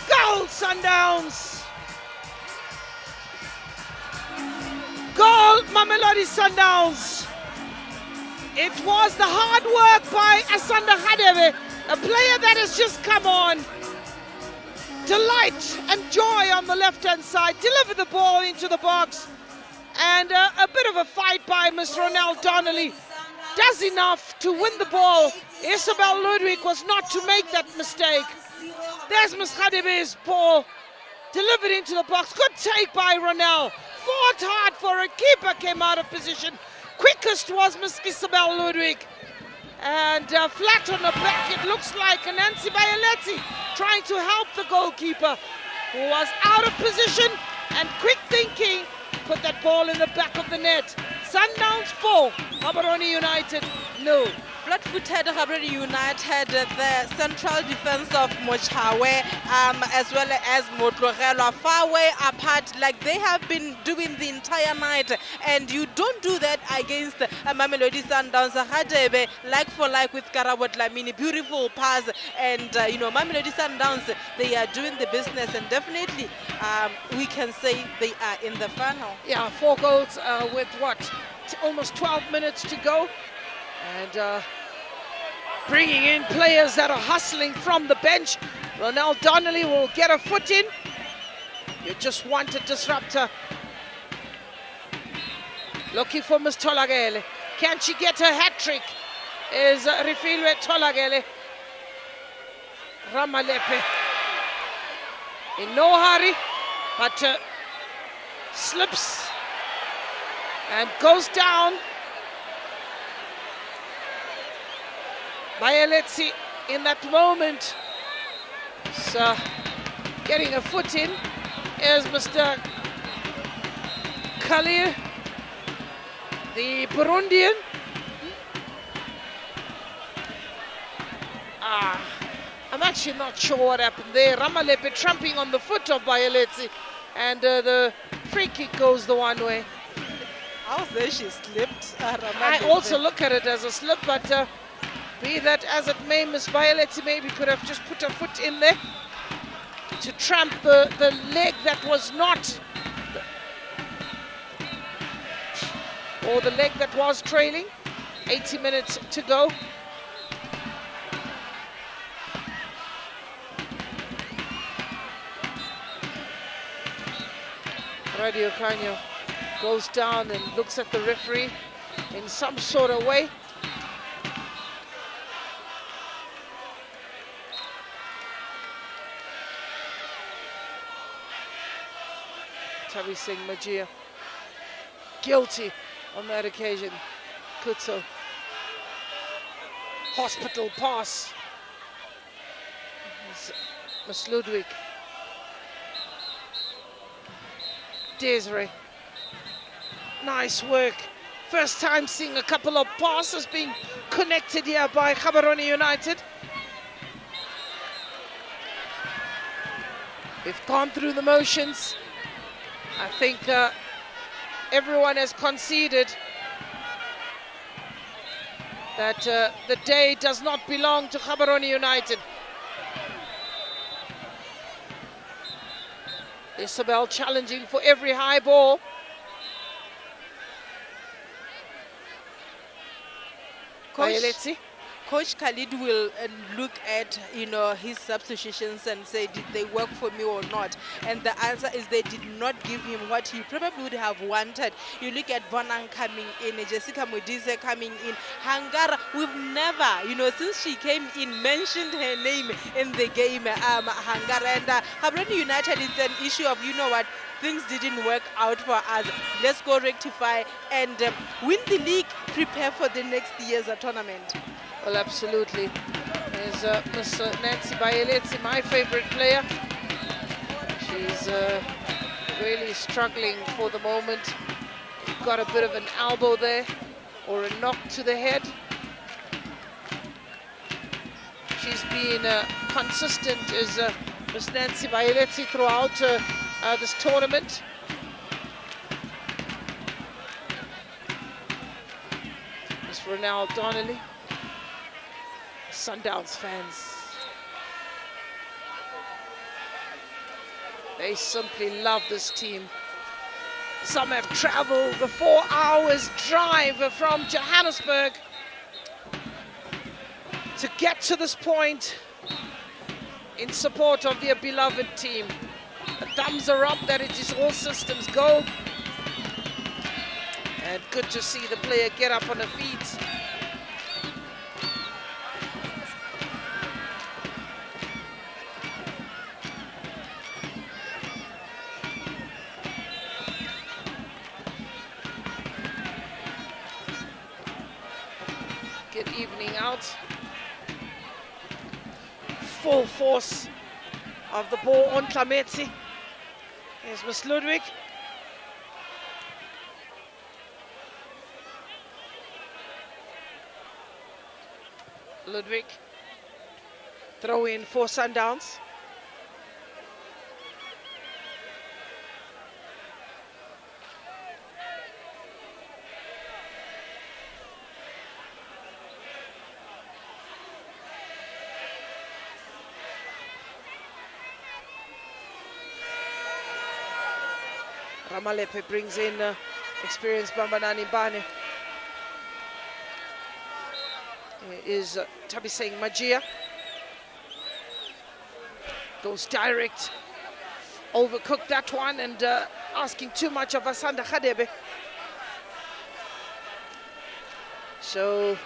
Goal, Sundowns. Goal, Mamelodi Sundowns. It was the hard work by Asanda Hadebe, a player that has just come on. Delight and joy on the left-hand side. Deliver the ball into the box. And a bit of a fight by Miss Ronald Donnelly. Does enough to win the ball. Isabel Ludwig was not to make that mistake. There's Miss Hadebe's ball. Delivered into the box. Good take by Ronald. Fought hard for a keeper. Came out of position. Quickest was Miss Isabel Ludwig. And flat on the back, it looks like Nancy Bayaletti trying to help the goalkeeper, who was out of position, and quick thinking put that ball in the back of the net. Sundowns 4, Gaborone United 0. Flat-footed Gaborone United, the central defense of Mochawe, as well as Motlogelo, far way apart, like they have been doing the entire night. And you don't do that against Mamelodi Sundowns. Hadebe, like for like with Karabo Dlamini, beautiful pass. And, you know, Mamelodi Sundowns, they are doing the business. And definitely, we can say they are in the final. Yeah, 4 goals with what? Almost 12 minutes to go. And bringing in players that are hustling from the bench. Ronald Donnelly will get a foot in. You just want a disruptor. Looking for Ms. Tolagele. Can she get her hat trick? Is Refilwe Tolagele. Ramalepe. In no hurry, but slips and goes down. Mayeletsi in that moment is getting a foot in. Here's Mr. Kalir, the Burundian. I'm actually not sure what happened there. Ramalepe tramping on the foot of Mayeletsi, and the free kick goes the one way. I was there, she slipped. I also look at it as a slip, but be that as it may, Miss Mayeletsi maybe could have just put her foot in there to tramp the leg that was not, or the leg that was trailing. 80 minutes to go. Radio Canyo goes down and looks at the referee in some sort of way. Tavi Singh Majia guilty on that occasion. Kutso. Hospital pass. Miss Ludwig. Desiree. Nice work. First time seeing a couple of passes being connected here by Gaborone United. They've gone through the motions. I think everyone has conceded that the day does not belong to Gaborone United. Isabel challenging for every high ball. Coach Khalid will look at, his substitutions and say, did they work for me or not? And the answer is they did not give him what he probably would have wanted. You look at Bonang coming in, Jessica Modise coming in, Hangara, we've never, since she came in, mentioned her name in the game, Hangara. And Gaborone United, it's an issue of, things didn't work out for us. Let's go rectify and win the league, prepare for the next year's tournament. Well, absolutely. There's Miss Nancy Mayeletsi, my favorite player. She's really struggling for the moment. Got a bit of an elbow there, or a knock to the head. She's been consistent as Miss Nancy Mayeletsi throughout this tournament. Miss Ronald Donnelly. Sundowns fans, they simply love this team. Some have traveled the 4 hours drive from Johannesburg to get to this point in support of their beloved team. The thumbs are up that it is all systems go, and good to see the player get up on her feet. Good evening out. Full force of the ball on Tlametsi. Here's Miss Ludwig. Ludwig. Throw in for Sundowns. Ramalepe brings in experienced Bambanani Bane. is Tabiseng Majia. Goes direct. Overcooked that one and asking too much of Asanda Khadebe. So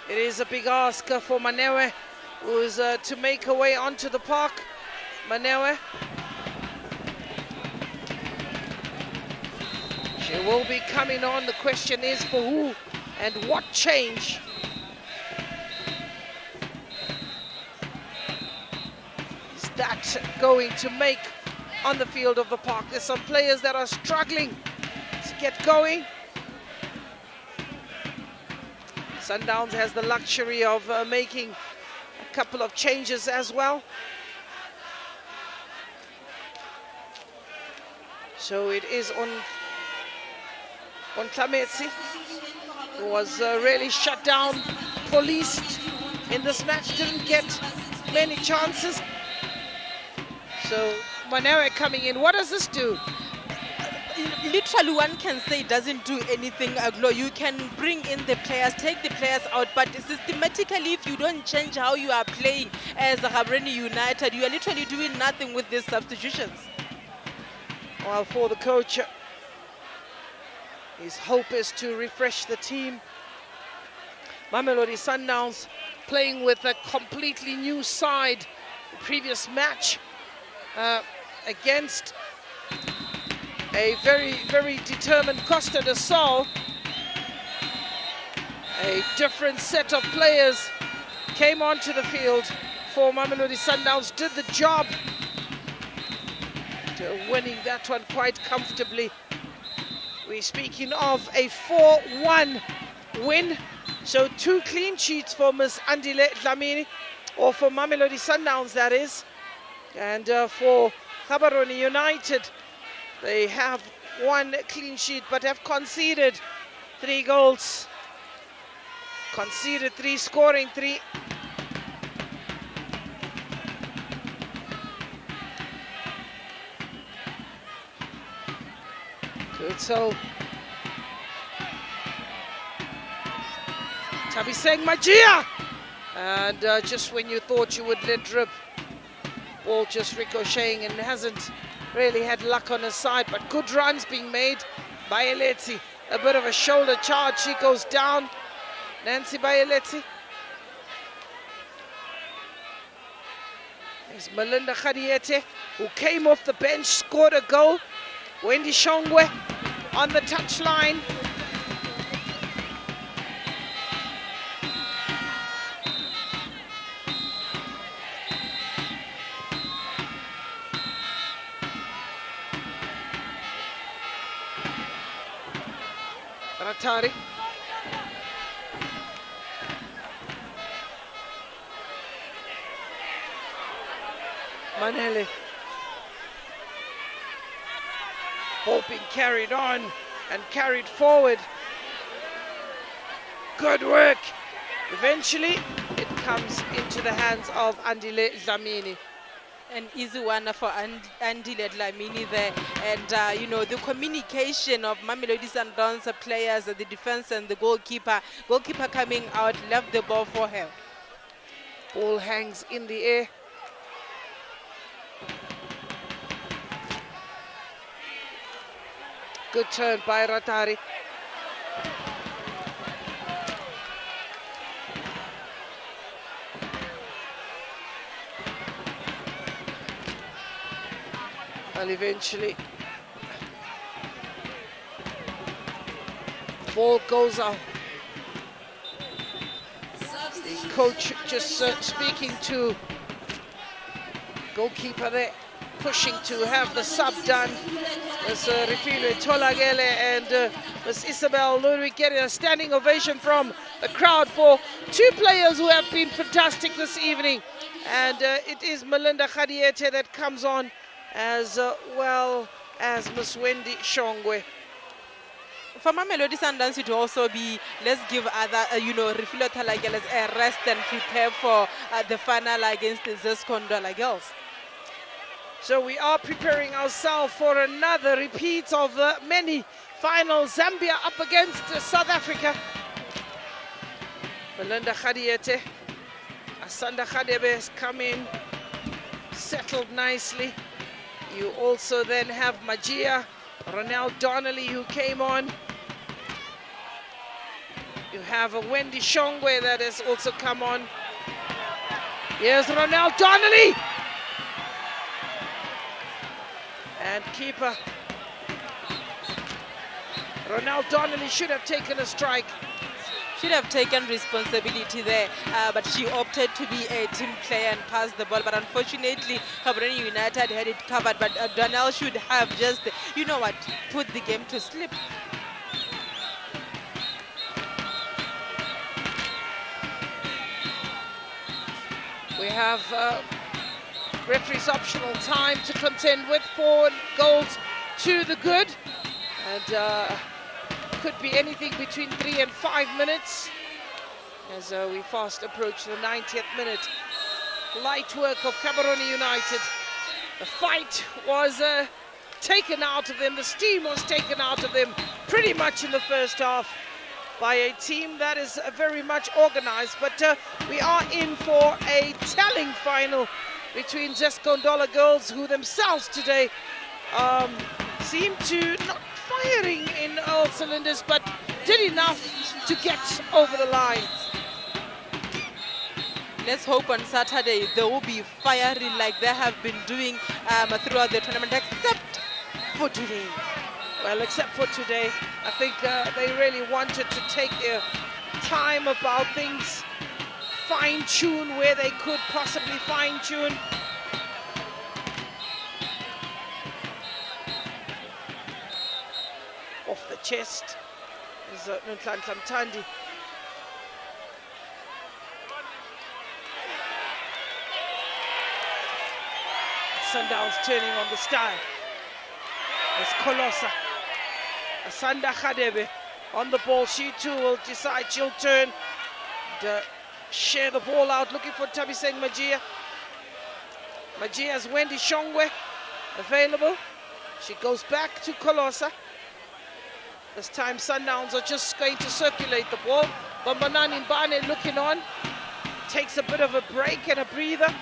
it is a big ask for Manewe, who is to make her way onto the park. Manewe. She will be coming on. The question is for who and what change. Is that going to make on the field of the park? There's some players that are struggling to get going. Sundowns has the luxury of making a couple of changes as well. So it is on Tlametsi, who was really shut down, policed in this match, didn't get many chances. So Manewe coming in. What does this do? Literally, one can say it doesn't do anything, Aglo. You can bring in the players, take the players out, but systematically, if you don't change how you are playing as Gaborone United, you are literally doing nothing with these substitutions. Well, for the coach, his hope is to refresh the team. Mamelodi Sundowns playing with a completely new side. The previous match against a very, very determined Costa do Sol. A different set of players came onto the field for Mamelodi Sundowns, did the job, winning that one quite comfortably. We're speaking of a 4-1 win. So 2 clean sheets for Ms. Andile Dlamini, or for Mamelodi Sundowns, that is. And for Gaborone United, they have 1 clean sheet but have conceded 3 goals. Conceded 3, scoring 3. Good, so Tabiseng Majia, and just when you thought you would let drip, ball just ricocheting and hasn't really had luck on his side, but good runs being made by Eletsi. A bit of a shoulder charge, she goes down. Nancy Bayeletsi. There's Melinda Khadiete, who came off the bench, scored a goal. Wendy Shongwe on the touchline. Ratari. Manele. Hoping carried on and carried forward. Good work. Eventually, it comes into the hands of Andile Dlamini. An easy one for Andile Dlamini there. And, you know, the communication of Mamelodi Sundowns players, the defense and the goalkeeper. Goalkeeper coming out, left the ball for her. Ball hangs in the air. Good turn by Ratari. And eventually, ball goes out. The coach just speaking to goalkeeper there, pushing to have the sub done. Ms. Refilwe Tolagele and Ms. Isabel Ludwig getting a standing ovation from the crowd for 2 players who have been fantastic this evening. And it is Melinda Khadiete that comes on, as well as Ms. Wendy Shongwe. For Mamelodi Sundowns, it will also be, let's give other, you know, Refilwe Tolagele a rest and prepare for the final against the Zescondola girls. So we are preparing ourselves for another repeat of the many finals. Zambia up against South Africa. Melinda Khadiete. Asanda Khadebe has come in, settled nicely. You also then have Magia, Ronald Donnelly who came on. You have a Wendy Shongwe that has also come on. Here's Ronald Donnelly. And keeper Ronald Donnelly should have taken a strike. Should have taken responsibility there, but she opted to be a team player and pass the ball. But unfortunately, Gaborone United had it covered. But Donnell should have just, you know what, put the game to sleep. We have referee's optional time to contend with, 4 goals to the good. And could be anything between 3 and 5 minutes as we fast approach the 90th minute. Light work of Gaborone United. The fight was taken out of them, the steam was taken out of them pretty much in the first half by a team that is very much organized. But we are in for a telling final between Zescondola girls, who themselves today seem to not firing in all cylinders, but did enough to get over the line. Let's hope on Saturday they will be fiery like they have been doing throughout the tournament, except for today. Well, except for today, I think they really wanted to take their time about things, fine-tune where they could possibly fine-tune. Off the chest is Nhlanhla Mthandi. Sundowns turning on the style. It's Kolosa. Asanda Khadebe on the ball. She too will decide she'll turn and share the ball out, looking for Tabiseng Magia. Magia has Wendy Shongwe available. She goes back to Kolosa. This time Sundowns are just going to circulate the ball. Bambanani Mbane looking on. Takes a bit of a break and a breather.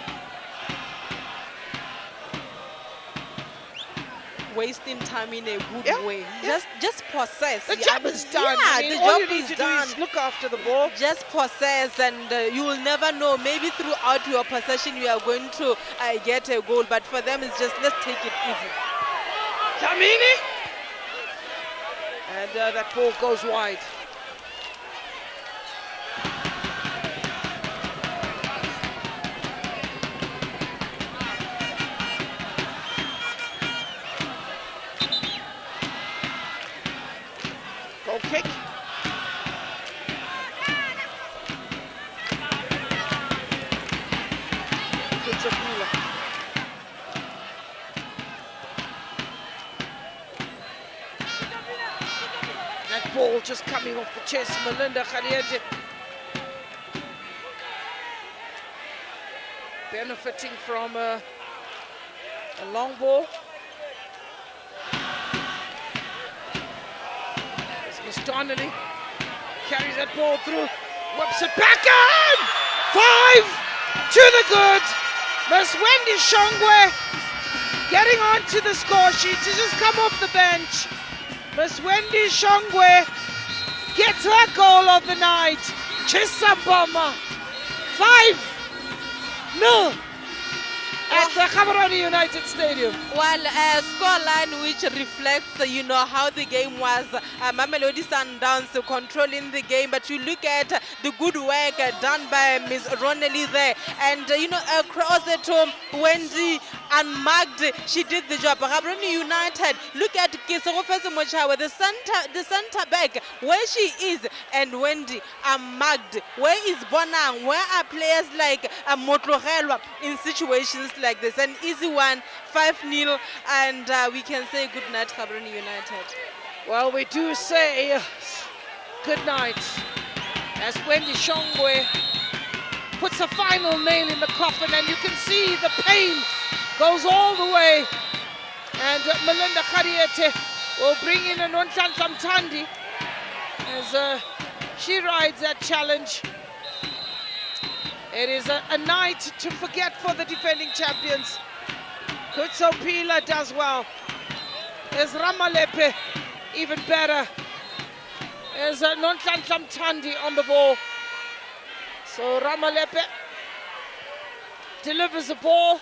Wasting time in a good way. Just possess. The job is done. Yeah, I mean, the all job you need is to done. do is look after the ball. Just possess, and you will never know. Maybe throughout your possession you are going to get a goal, but for them it's just, let's take it easy. Kamini! And that ball goes wide. Goal kick. That ball just coming off the chest, Melinda Khadiete. Benefiting from a long ball. Miss Donnelly carries that ball through, whips it back in! 5 to the good. Miss Wendy Shongwe getting onto the score sheet. She just come off the bench. Miss Wendy Shongwe gets her goal of the night. Chisaboma 5-0 at the Gaborone United Stadium. Well, a scoreline which reflects, you know, how the game was. Mamelodi Sundowns controlling the game, but you look at the good work done by Ms. Ronelli there, and you know, across it home, Wendy unmarked, she did the job. Gaborone United, look at Kisogofese Mochawe, the center back, where she is, and Wendy unmarked. Where is Bonang? Where are players like Motlogelwa in situations like this? An easy one, 5-0, and we can say good night, Gaborone United. Well, we do say good night as Wendy Shongwe puts a final nail in the coffin, and you can see the pain goes all the way. And Melinda Khadiete will bring in Nhlanhla Mthandi as she rides that challenge. It is a night to forget for the defending champions. Kutsopila does well. There's Ramalepe, even better. There's Nontlantam Tandi on the ball. So Ramalepe delivers the ball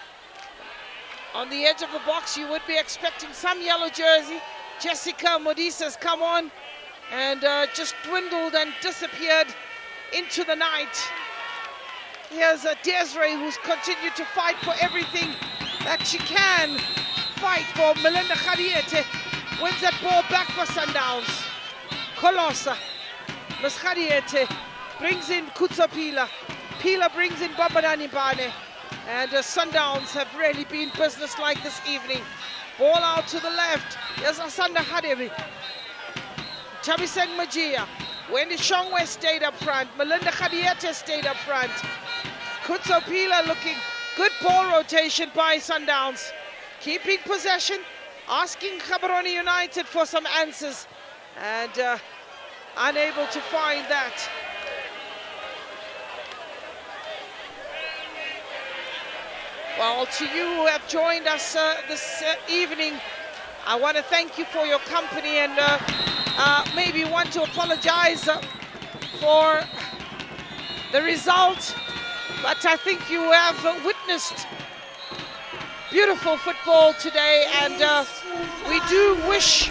on the edge of the box. You would be expecting some yellow jersey. Jessica Modisas come on and just dwindled and disappeared into the night. Here's Desiree, who's continued to fight for everything that she can fight for. Melinda Khadiete wins that ball back for Sundowns. Kolosa, Ms. Khadiete brings in Kutsapila. Pila brings in Babadani Bane. And Sundowns have really been business-like this evening. Ball out to the left. There's Asanda Hadevi. Chabiseng Majia. Wendy Shongwe stayed up front. Melinda Khadiete stayed up front. Kutsopila looking good ball rotation by Sundowns. Keeping possession, asking Gaborone United for some answers. And unable to find that. Well, to you who have joined us this evening, I want to thank you for your company and maybe want to apologize for the result. But I think you have witnessed beautiful football today, and we do wish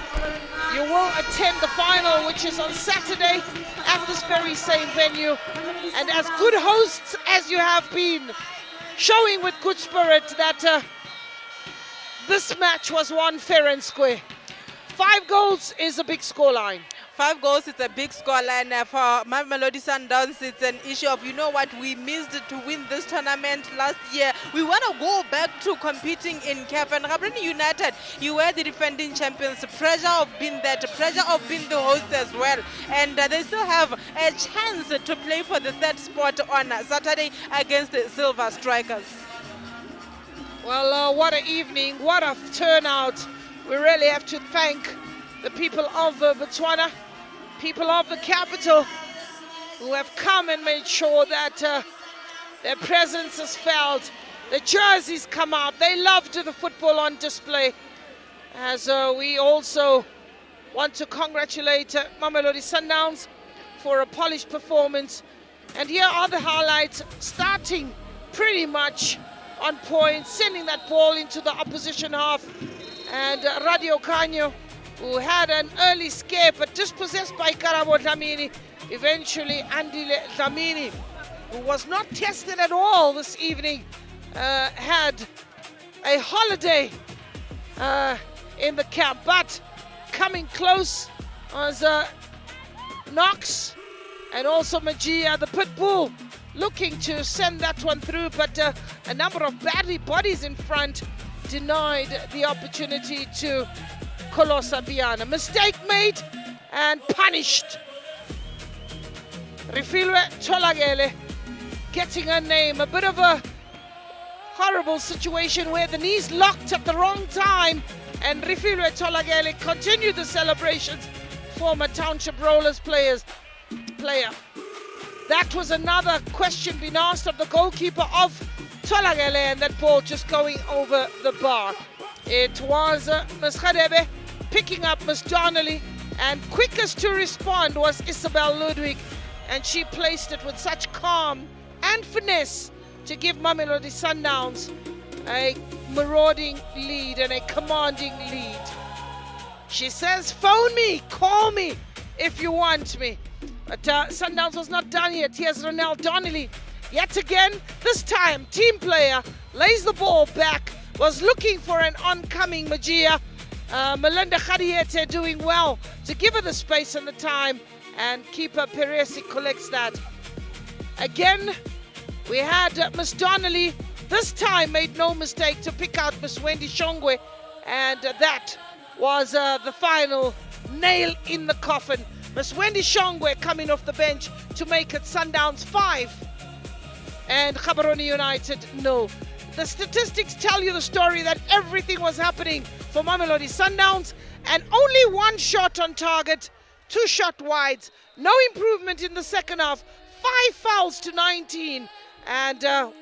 you will attend the final, which is on Saturday at this very same venue. And as good hosts as you have been, showing with good spirit that this match was won fair and square. 5 goals is a big scoreline. 5 goals, it's a big scoreline. For Mamelodi Sundowns, it's an issue of, you know what, we missed to win this tournament last year. We want to go back to competing in CAF. And Gaborone United, you were the defending champions. The pressure of being that, pressure of being the host as well. And they still have a chance to play for the 3rd spot on Saturday against the Silver Strikers. Well, what an evening, what a turnout. We really have to thank the people of Botswana, people of the capital, who have come and made sure that their presence is felt. The jerseys come out. They loved the football on display. As we also want to congratulate Mamelodi Sundowns for a polished performance. And here are the highlights, starting pretty much on point, sending that ball into the opposition half. And Radio Kanyo, who had an early scare but dispossessed by Karabo Dlamini, eventually Andile Dlamini, who was not tested at all this evening, had a holiday in the camp, but coming close was Knox and also Magia, the pit bull, looking to send that one through, but a number of battery bodies in front denied the opportunity to Kolosa Biana. Mistake made and punished. Rifilwe Tolagele getting a name. A bit of a horrible situation where the knees locked at the wrong time, and Rifilwe Tolagele continued the celebrations. Former Township Rollers player. That was another question being asked of the goalkeeper of Tolagele, and that ball just going over the bar. It was Ms. Khadebe picking up Ms. Donnelly, and quickest to respond was Isabel Ludwig, and she placed it with such calm and finesse to give Mamelodi Sundowns a marauding lead and a commanding lead. She says, phone me, call me if you want me. But Sundowns was not done yet. Here's Ronel Donnelly. Yet again, this time, team player lays the ball back, was looking for an oncoming Magia. Melinda Khadiete doing well to give her the space and the time, and keeper Peresi collects that. Again, we had Miss Donnelly, this time made no mistake to pick out Miss Wendy Shongwe, and that was the final nail in the coffin. Miss Wendy Shongwe coming off the bench to make it Sundowns 5 and Gaborone United no. The statistics tell you the story that everything was happening for Mamelodi Sundowns, and only 1 shot on target, 2 shot wides, no improvement in the second half, 5 fouls to 19. And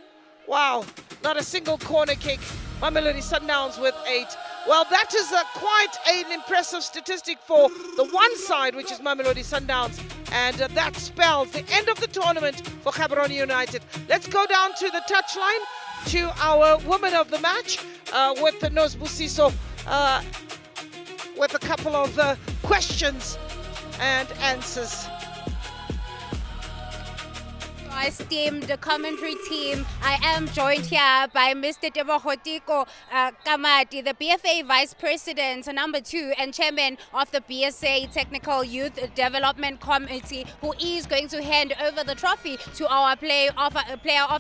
wow, not a single corner kick. Mamelodi Sundowns with 8. Well, that is quite an impressive statistic for the one side, which is Mamelodi Sundowns. And that spells the end of the tournament for Gaborone United. Let's go down to the touchline to our woman of the match with the Nosbusiso with a couple of questions and answers. Esteemed commentary team, I am joined here by Mr. Tebohotiko Kamati, the BFA Vice President, number 2, and Chairman of the BSA Technical Youth Development Committee, who is going to hand over the trophy to our player of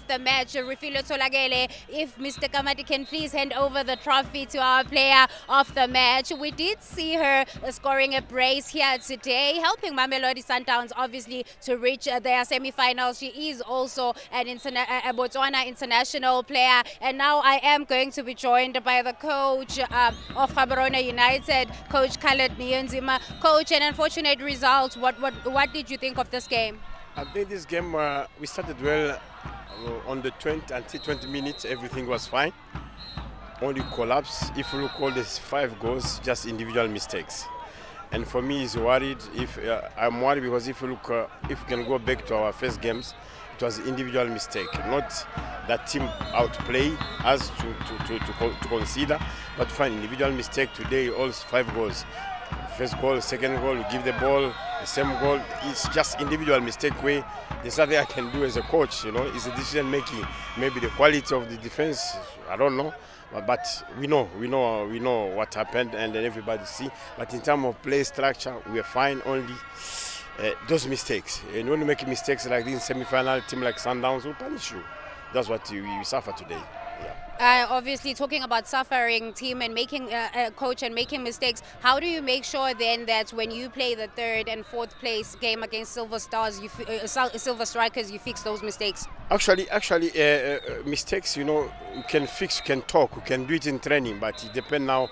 the match, Refilo Tolagele. If Mr. Kamati can please hand over the trophy to our player of the match. We did see her scoring a brace here today, helping Mamelodi Sundowns obviously to reach their semi-finals. She is also a Botswana international player, and now I am going to be joined by the coach of Gaborone United, Coach Khaled Niyonzima. Coach, an unfortunate result. What did you think of this game? I think this game we started well. On the 20 minutes, everything was fine. Only collapse. If you look all these 5 goals, just individual mistakes. And for me, it's worried. I'm worried because if you look, if we can go back to our first games, it was individual mistake, not that team outplay us to consider, but find individual mistake today. All 5 goals, first goal, second goal, we give the ball, the same goal. It's just individual mistake. Where there's nothing I can do as a coach. It's a decision making. Maybe the quality of the defense, I don't know. But we know what happened, and then everybody see. But in terms of play structure, we are fine. Only those mistakes. And when you make mistakes like this in semi-final, team like Sundowns will punish you. That's what we suffer today. Yeah. Obviously, talking about suffering team and making coach and making mistakes, how do you make sure then that when you play the 3rd and 4th place game against Silver Stars, Silver Strikers, you fix those mistakes? Actually, mistakes, you can fix, you can talk, you can do it in training, but it depends now.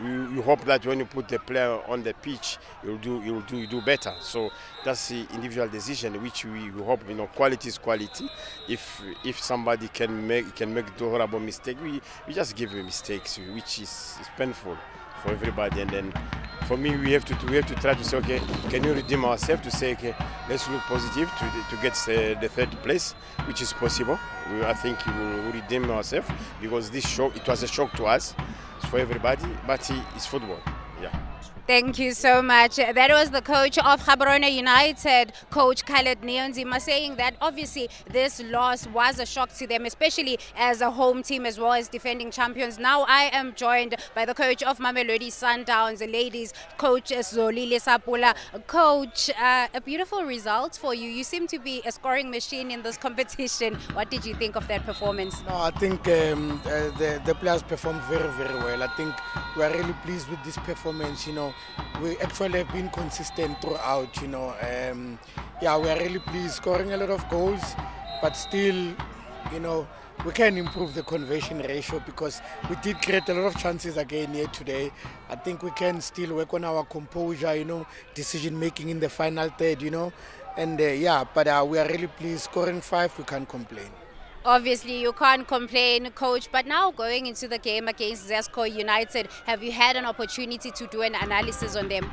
You hope that when you put the player on the pitch, you do better. So that's the individual decision, which we hope. Quality is quality. If somebody can make the horrible mistake, we just give him mistakes, which is painful for everybody. And then for me, we have to try to say, okay, can you redeem ourselves? To say, okay, let's look positive to get the 3rd place, which is possible. I think we will redeem ourselves, because this shock, it was a shock to us, for everybody, but it's football. Yeah. Thank you so much. That was the coach of Gaborone United, Coach Khaled Niyonzima, saying that obviously this loss was a shock to them, especially as a home team as well as defending champions. Now I am joined by the coach of Mamelodi Sundowns, the ladies, Coach Zolile Sapula. Coach, a beautiful result for you. You seem to be a scoring machine in this competition. What did you think of that performance? No, I think the players performed very, very well. I think we are really pleased with this performance. We actually have been consistent throughout. Yeah, we are really pleased, scoring a lot of goals, but still, we can improve the conversion ratio, because we did create a lot of chances again here today. I think we can still work on our composure, decision making in the final 3rd, and but we are really pleased, scoring 5, we can't complain. Obviously, you can't complain, Coach, but now going into the game against Zesco United, have you had an opportunity to do an analysis on them?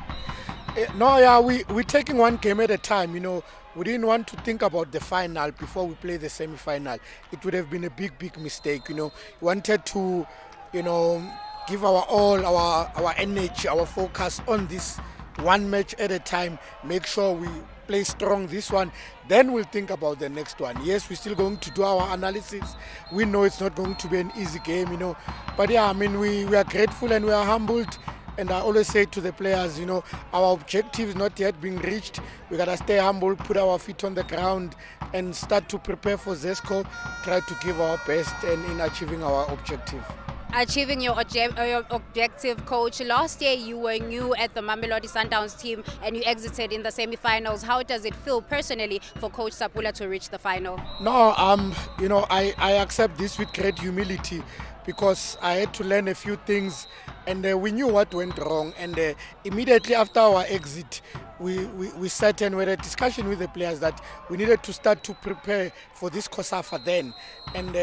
No, yeah, we're taking one game at a time. We didn't want to think about the final before we play the semi-final. It would have been a big mistake. We wanted to, give our all, our energy, our focus on this one match at a time, make sure we play strong this one, then we'll think about the next one. Yes, we're still going to do our analysis. We know it's not going to be an easy game, but yeah, we are grateful and we are humbled. And I always say to the players, our objective is not yet being reached. We gotta stay humble, put our feet on the ground, and start to prepare for Zesco, try to give our best and in achieving our objective. Achieving your objective, Coach. Last year you were new at the Mamelodi Sundowns team and you exited in the semi-finals. How does it feel personally for Coach Sapula to reach the final? No, I accept this with great humility, because I had to learn a few things, and we knew what went wrong, and immediately after our exit we sat and we had a discussion with the players that we needed to start to prepare for this COSAFA then. And,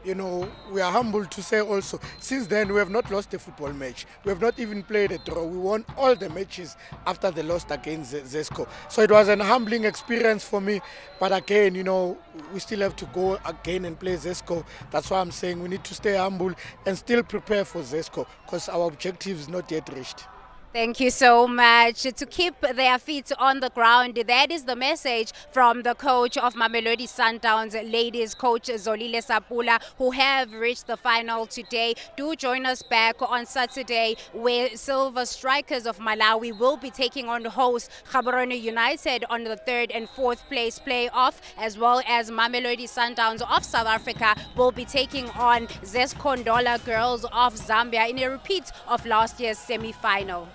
you know, we are humbled to say also, since then we have not lost a football match. We have not even played a draw. We won all the matches after the loss against Zesco. So it was an humbling experience for me. But again, you know, we still have to go again and play Zesco. That's why I'm saying we need to stay humble and still prepare for Zesco, because our objective is not yet reached. Thank you so much. To keep their feet on the ground, that is the message from the coach of Mamelodi Sundowns ladies, Coach Zolile Sapula, who have reached the final today. Do join us back on Saturday, where Silver Strikers of Malawi will be taking on host Gaborone United on the 3rd and 4th place playoff, as well as Mamelodi Sundowns of South Africa will be taking on Zescondola Girls of Zambia in a repeat of last year's semi-final.